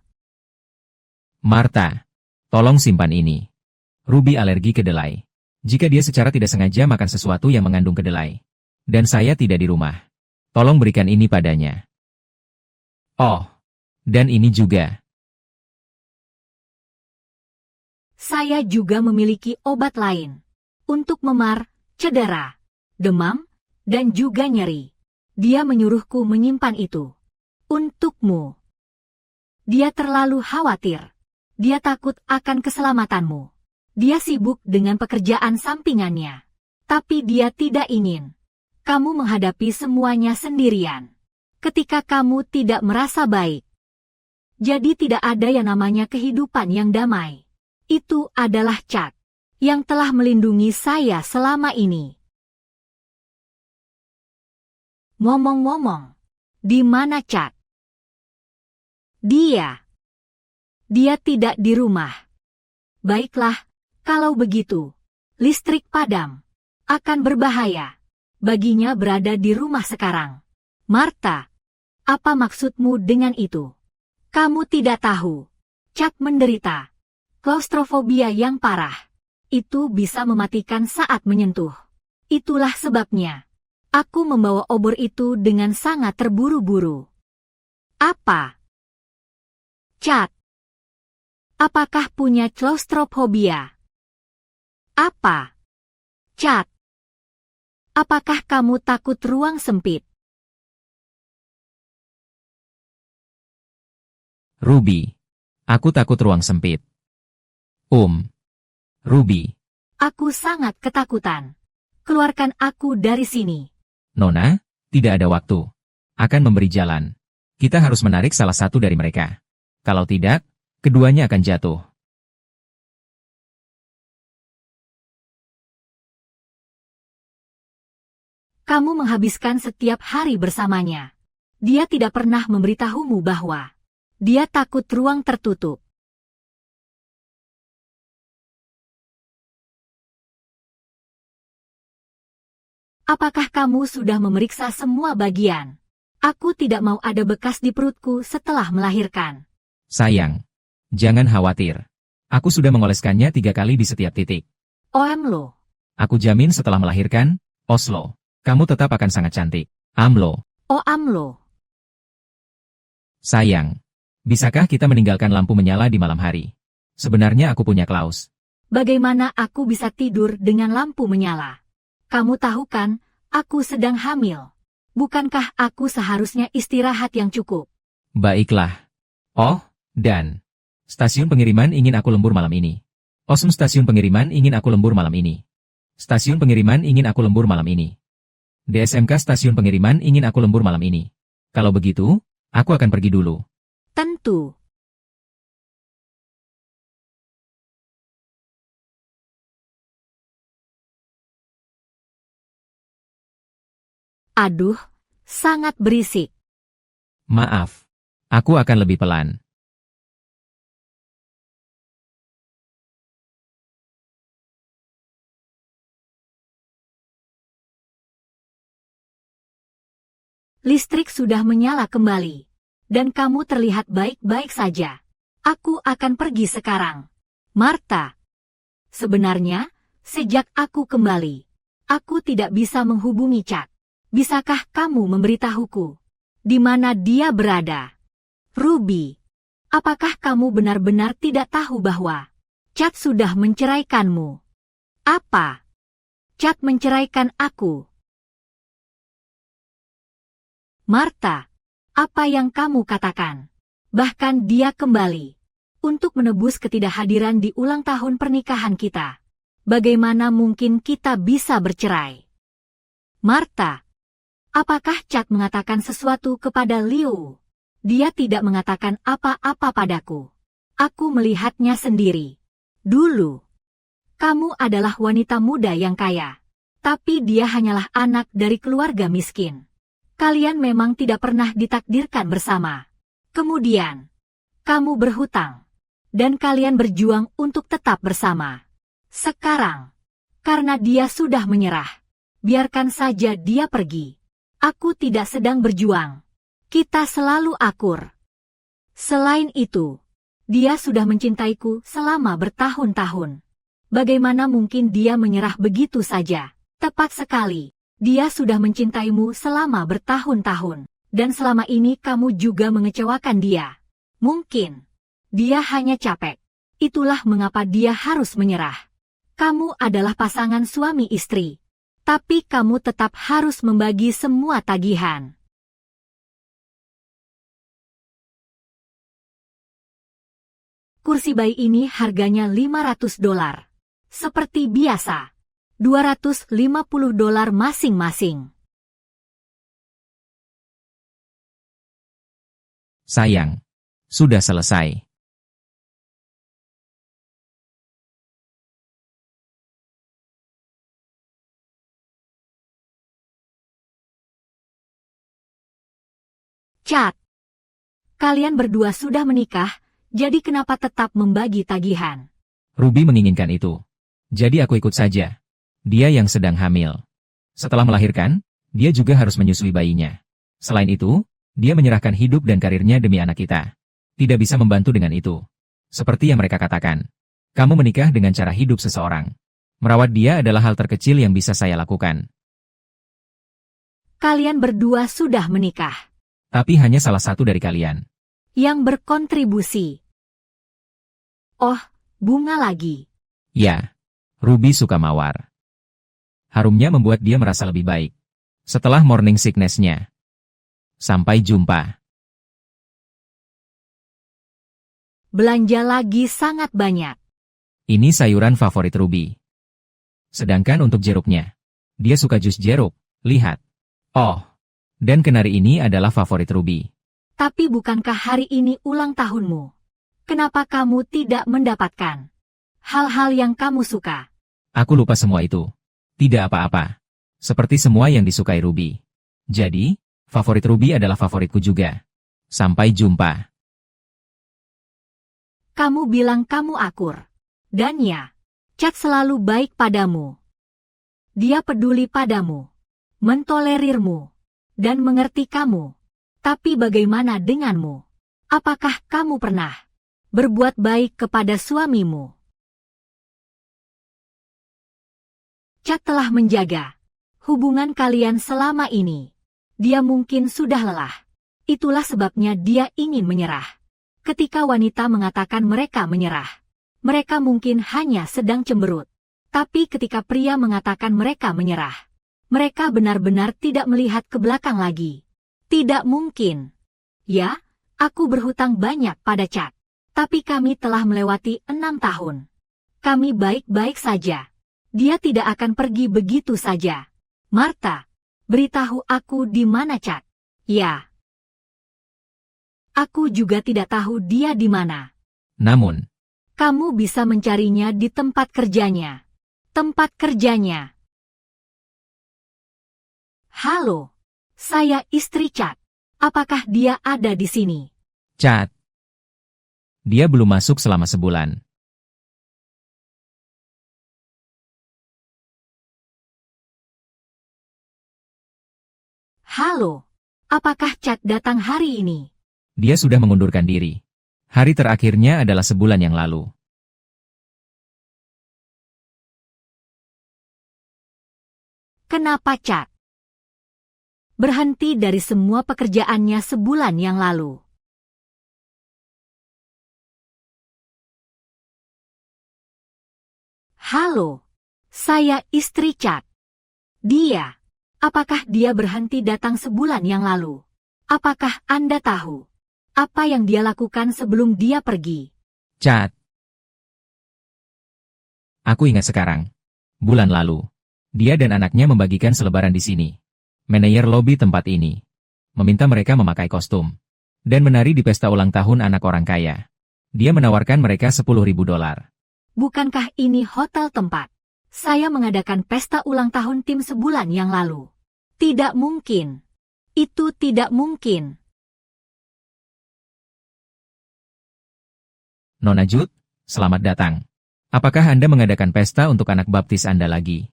Martha, tolong simpan ini. Ruby alergi kedelai. Jika dia secara tidak sengaja makan sesuatu yang mengandung kedelai, dan saya tidak di rumah, tolong berikan ini padanya. Oh, dan ini juga. saya juga memiliki obat lain. Untuk memar, cedera, demam, dan juga nyeri. Dia menyuruhku menyimpan itu. Untukmu. Dia terlalu khawatir. Dia takut akan keselamatanmu. Dia sibuk dengan pekerjaan sampingannya. Tapi dia tidak ingin kamu menghadapi semuanya sendirian. Ketika kamu tidak merasa baik. Jadi tidak ada yang namanya kehidupan yang damai. Itu adalah Chad yang telah melindungi saya selama ini. Ngomong-ngomong, di mana Chad? Dia tidak di rumah. Baiklah, kalau begitu, listrik padam akan berbahaya baginya berada di rumah sekarang. Martha, apa maksudmu dengan itu? Kamu tidak tahu. Chad menderita klaustrofobia yang parah. Itu bisa mematikan saat menyentuh. Itulah sebabnya aku membawa obor itu dengan sangat terburu-buru. Apa? Chad, apakah punya klaustrofobia? Apa? Chad, apakah kamu takut ruang sempit? Ruby, aku takut ruang sempit. Ruby. Aku sangat ketakutan. Keluarkan aku dari sini. Nona, tidak ada waktu. Akan memberi jalan. Kita harus menarik salah satu dari mereka. Kalau tidak, keduanya akan jatuh. Kamu menghabiskan setiap hari bersamanya. Dia tidak pernah memberitahumu bahwa dia takut ruang tertutup. Apakah kamu sudah memeriksa semua bagian? Aku tidak mau ada bekas di perutku setelah melahirkan. Sayang, jangan khawatir. Aku sudah mengoleskannya 3 kali di setiap titik. Amlo. Aku jamin setelah melahirkan, Oslo, kamu tetap akan sangat cantik. Amlo. Amlo. Sayang, bisakah kita meninggalkan lampu menyala di malam hari? Sebenarnya aku punya Klaus. Bagaimana aku bisa tidur dengan lampu menyala? Kamu tahu kan, aku sedang hamil. Bukankah aku seharusnya istirahat yang cukup? Baiklah. Oh, dan stasiun pengiriman ingin aku lembur malam ini. Stasiun pengiriman ingin aku lembur malam ini. Stasiun pengiriman ingin aku lembur malam ini. DSMK stasiun pengiriman ingin aku lembur malam ini. Kalau begitu, aku akan pergi dulu. Tentu. Aduh, sangat berisik. Maaf. Aku akan lebih pelan. Listrik sudah menyala kembali. Dan kamu terlihat baik-baik saja. Aku akan pergi sekarang. Martha. Sebenarnya, Sejak aku kembali, aku tidak bisa menghubungi Chad. Bisakah kamu memberitahuku di mana dia berada? Ruby, apakah kamu benar-benar tidak tahu bahwa Chad sudah menceraikanmu? Apa? Chad menceraikan aku? Martha, apa yang kamu katakan? Bahkan dia kembali untuk menebus ketidakhadiran di ulang tahun pernikahan kita. Bagaimana mungkin kita bisa bercerai? Martha, apakah Chad mengatakan sesuatu kepada Liu? Dia tidak mengatakan apa-apa padaku. Aku melihatnya sendiri. Dulu, kamu adalah wanita muda yang kaya. Tapi dia hanyalah anak dari keluarga miskin. Kalian memang tidak pernah ditakdirkan bersama. Kemudian, kamu berhutang. Dan kalian berjuang untuk tetap bersama. Sekarang, karena dia sudah menyerah, biarkan saja dia pergi. Aku tidak sedang berjuang. Kita selalu akur. Selain itu, dia sudah mencintaiku selama bertahun-tahun. Bagaimana mungkin dia menyerah begitu saja? Tepat sekali, dia sudah mencintaimu selama bertahun-tahun. Dan selama ini kamu juga mengecewakan dia. Mungkin, dia hanya capek. Itulah mengapa dia harus menyerah. Kamu adalah pasangan suami istri. Tapi kamu tetap harus membagi semua tagihan. Kursi bayi ini harganya $500. Seperti biasa. $250 masing-masing. Sayang, sudah selesai. Chad, kalian berdua sudah menikah, jadi kenapa tetap membagi tagihan? Ruby menginginkan itu. Jadi aku ikut saja. Dia yang sedang hamil. Setelah melahirkan, dia juga harus menyusui bayinya. Selain itu, dia menyerahkan hidup dan karirnya demi anak kita. Tidak bisa membantu dengan itu. Seperti yang mereka katakan. Kamu menikah dengan cara hidup seseorang. Merawat dia adalah hal terkecil yang bisa saya lakukan. Kalian berdua sudah menikah. Tapi hanya salah satu dari kalian yang berkontribusi. Oh, bunga lagi. Ya, Ruby suka mawar. Harumnya membuat dia merasa lebih baik. Setelah morning sickness-nya. Sampai jumpa. Belanja lagi sangat banyak. Ini sayuran favorit Ruby. Sedangkan untuk jeruknya, dia suka jus jeruk. Lihat. Oh, dan kenari ini adalah favorit Ruby. Tapi bukankah hari ini ulang tahunmu? Kenapa kamu tidak mendapatkan hal-hal yang kamu suka? Aku lupa semua itu. Tidak apa-apa. Seperti semua yang disukai Ruby. Jadi, favorit Ruby adalah favoritku juga. Sampai jumpa. Kamu bilang kamu akur. Dan ya, Chad selalu baik padamu. Dia peduli padamu, mentolerirmu, dan mengerti kamu. Tapi bagaimana denganmu? Apakah kamu pernah berbuat baik kepada suamimu? Chad telah menjaga hubungan kalian selama ini. Dia mungkin sudah lelah. Itulah sebabnya dia ingin menyerah. Ketika wanita mengatakan mereka menyerah, mereka mungkin hanya sedang cemberut. Tapi ketika pria mengatakan mereka menyerah, mereka benar-benar tidak melihat ke belakang lagi. Tidak mungkin. Ya, aku berhutang banyak pada Chad. Tapi kami telah melewati 6 tahun. Kami baik-baik saja. Dia tidak akan pergi begitu saja. Martha, beritahu aku di mana Chad. Ya. Aku juga tidak tahu dia di mana. Namun, kamu bisa mencarinya di tempat kerjanya. Tempat kerjanya. Halo. Saya istri Chad. Apakah dia ada di sini? Chad. Dia belum masuk selama sebulan. Halo. Apakah Chad datang hari ini? Dia sudah mengundurkan diri. Hari terakhirnya adalah sebulan yang lalu. Kenapa Chad berhenti dari semua pekerjaannya sebulan yang lalu? Halo, saya istri Chad. Apakah dia berhenti datang sebulan yang lalu? Apakah Anda tahu apa yang dia lakukan sebelum dia pergi? Chad. Aku ingat sekarang. Bulan lalu, dia dan anaknya membagikan selebaran di sini. Manajer lobi tempat ini meminta mereka memakai kostum dan menari di pesta ulang tahun anak orang kaya. Dia menawarkan mereka $10.000. Bukankah ini hotel tempat saya mengadakan pesta ulang tahun tim sebulan yang lalu? Tidak mungkin. Itu tidak mungkin. Nona Jude, selamat datang. Apakah Anda mengadakan pesta untuk anak baptis Anda lagi?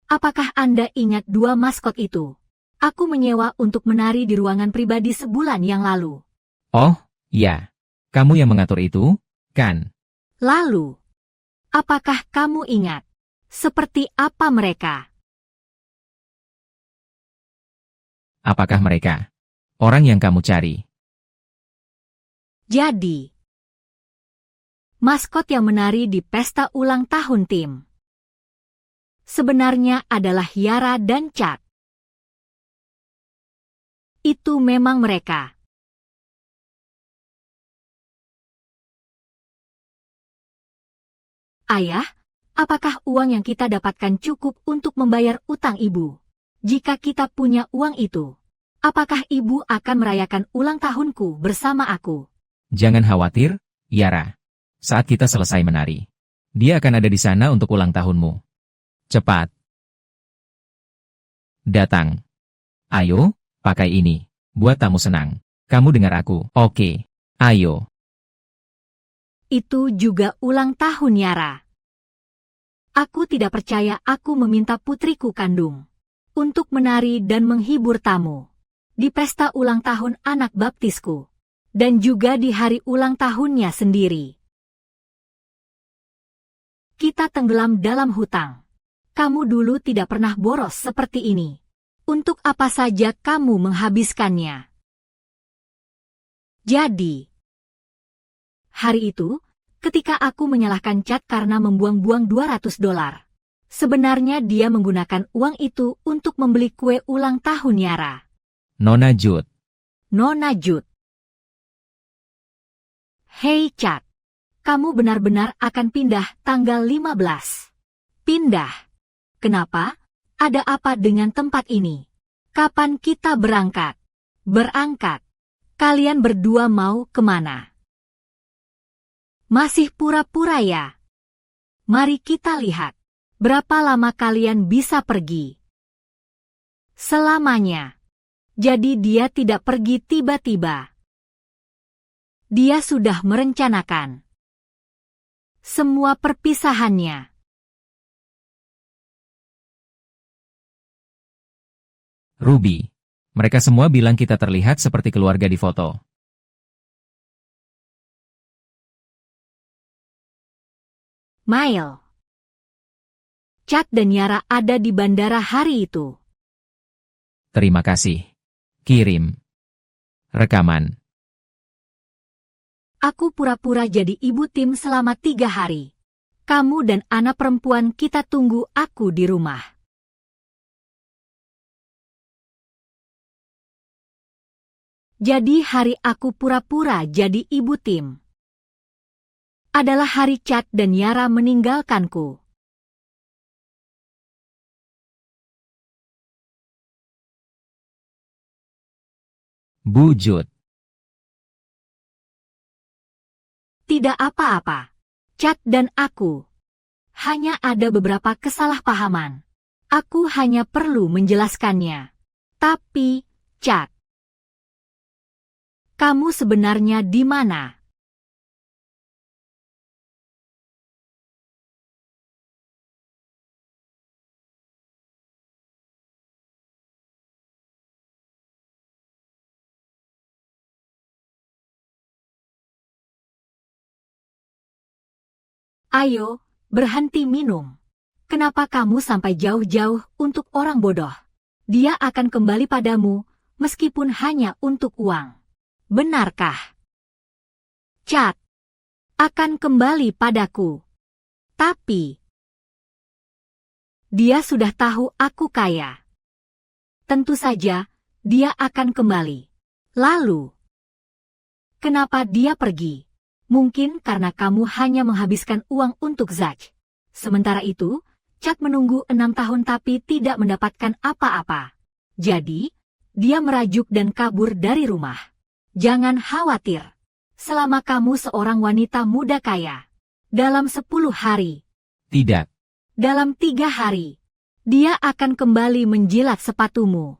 Apakah Anda ingat 2 maskot itu? Aku menyewa untuk menari di ruangan pribadi sebulan yang lalu. Oh, ya. Kamu yang mengatur itu, kan? Lalu, apakah kamu ingat seperti apa mereka? Apakah mereka orang yang kamu cari? Jadi, maskot yang menari di pesta ulang tahun tim sebenarnya adalah Yara dan Chad. Itu memang mereka. Ayah, apakah uang yang kita dapatkan cukup untuk membayar utang ibu? Jika kita punya uang itu, apakah ibu akan merayakan ulang tahunku bersama aku? Jangan khawatir, Yara. Saat kita selesai menari, dia akan ada di sana untuk ulang tahunmu. Cepat. Datang. Ayo, pakai ini. Buat tamu senang. Kamu dengar aku, oke? Ayo. Itu juga ulang tahun Yara. Aku tidak percaya aku meminta putriku kandung untuk menari dan menghibur tamu di pesta ulang tahun anak baptisku, dan juga di hari ulang tahunnya sendiri. Kita tenggelam dalam hutang. Kamu dulu tidak pernah boros seperti ini. Untuk apa saja kamu menghabiskannya? Jadi, hari itu, ketika aku menyalahkan Chad karena membuang-buang $200, sebenarnya dia menggunakan uang itu untuk membeli kue ulang tahun Yara. Nona Jude. Nona Jude. Hei Chad, kamu benar-benar akan pindah tanggal 15. Pindah? Kenapa? Ada apa dengan tempat ini? Kapan kita berangkat? Berangkat. Kalian berdua mau kemana? Masih pura-pura ya? Mari kita lihat. Berapa lama kalian bisa pergi? Selamanya. Jadi dia tidak pergi tiba-tiba. Dia sudah merencanakan semua perpisahannya. Ruby. Mereka semua bilang kita terlihat seperti keluarga di foto. Mail. Chad dan Yara ada di bandara hari itu. Terima kasih. Kirim. Rekaman. Aku pura-pura jadi ibu tim selama 3 hari. Kamu dan anak perempuan kita tunggu aku di rumah. Jadi hari aku pura-pura jadi ibu tim adalah hari Chad dan Yara meninggalkanku. Bu Jude. Tidak apa-apa. Chad dan aku. Hanya ada beberapa kesalahpahaman. Aku hanya perlu menjelaskannya. Tapi, Chad, kamu sebenarnya di mana? Ayo, berhenti minum. Kenapa kamu sampai jauh-jauh untuk orang bodoh? Dia akan kembali padamu, meskipun hanya untuk uang. Benarkah? Chad akan kembali padaku. Tapi dia sudah tahu aku kaya. Tentu saja, dia akan kembali. Lalu, kenapa dia pergi? Mungkin karena kamu hanya menghabiskan uang untuk Zach. Sementara itu, Chad menunggu 6 tahun tapi tidak mendapatkan apa-apa. Jadi, dia merajuk dan kabur dari rumah. Jangan khawatir. Selama kamu seorang wanita muda kaya. Dalam 10 hari. Tidak. Dalam 3 hari. Dia akan kembali menjilat sepatumu.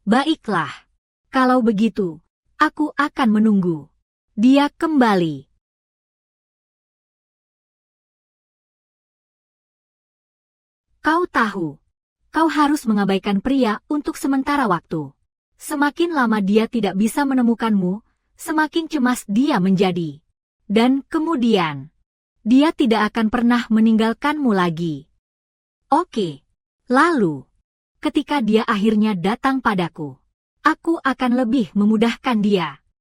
Baiklah. Kalau begitu, aku akan menunggu. Dia kembali. Kau tahu, kau harus mengabaikan pria untuk sementara waktu. Semakin lama dia tidak bisa menemukanmu, semakin cemas dia menjadi. Dan kemudian, dia tidak akan pernah meninggalkanmu lagi. Oke, lalu, ketika dia akhirnya datang padaku, aku akan lebih memudahkan dia.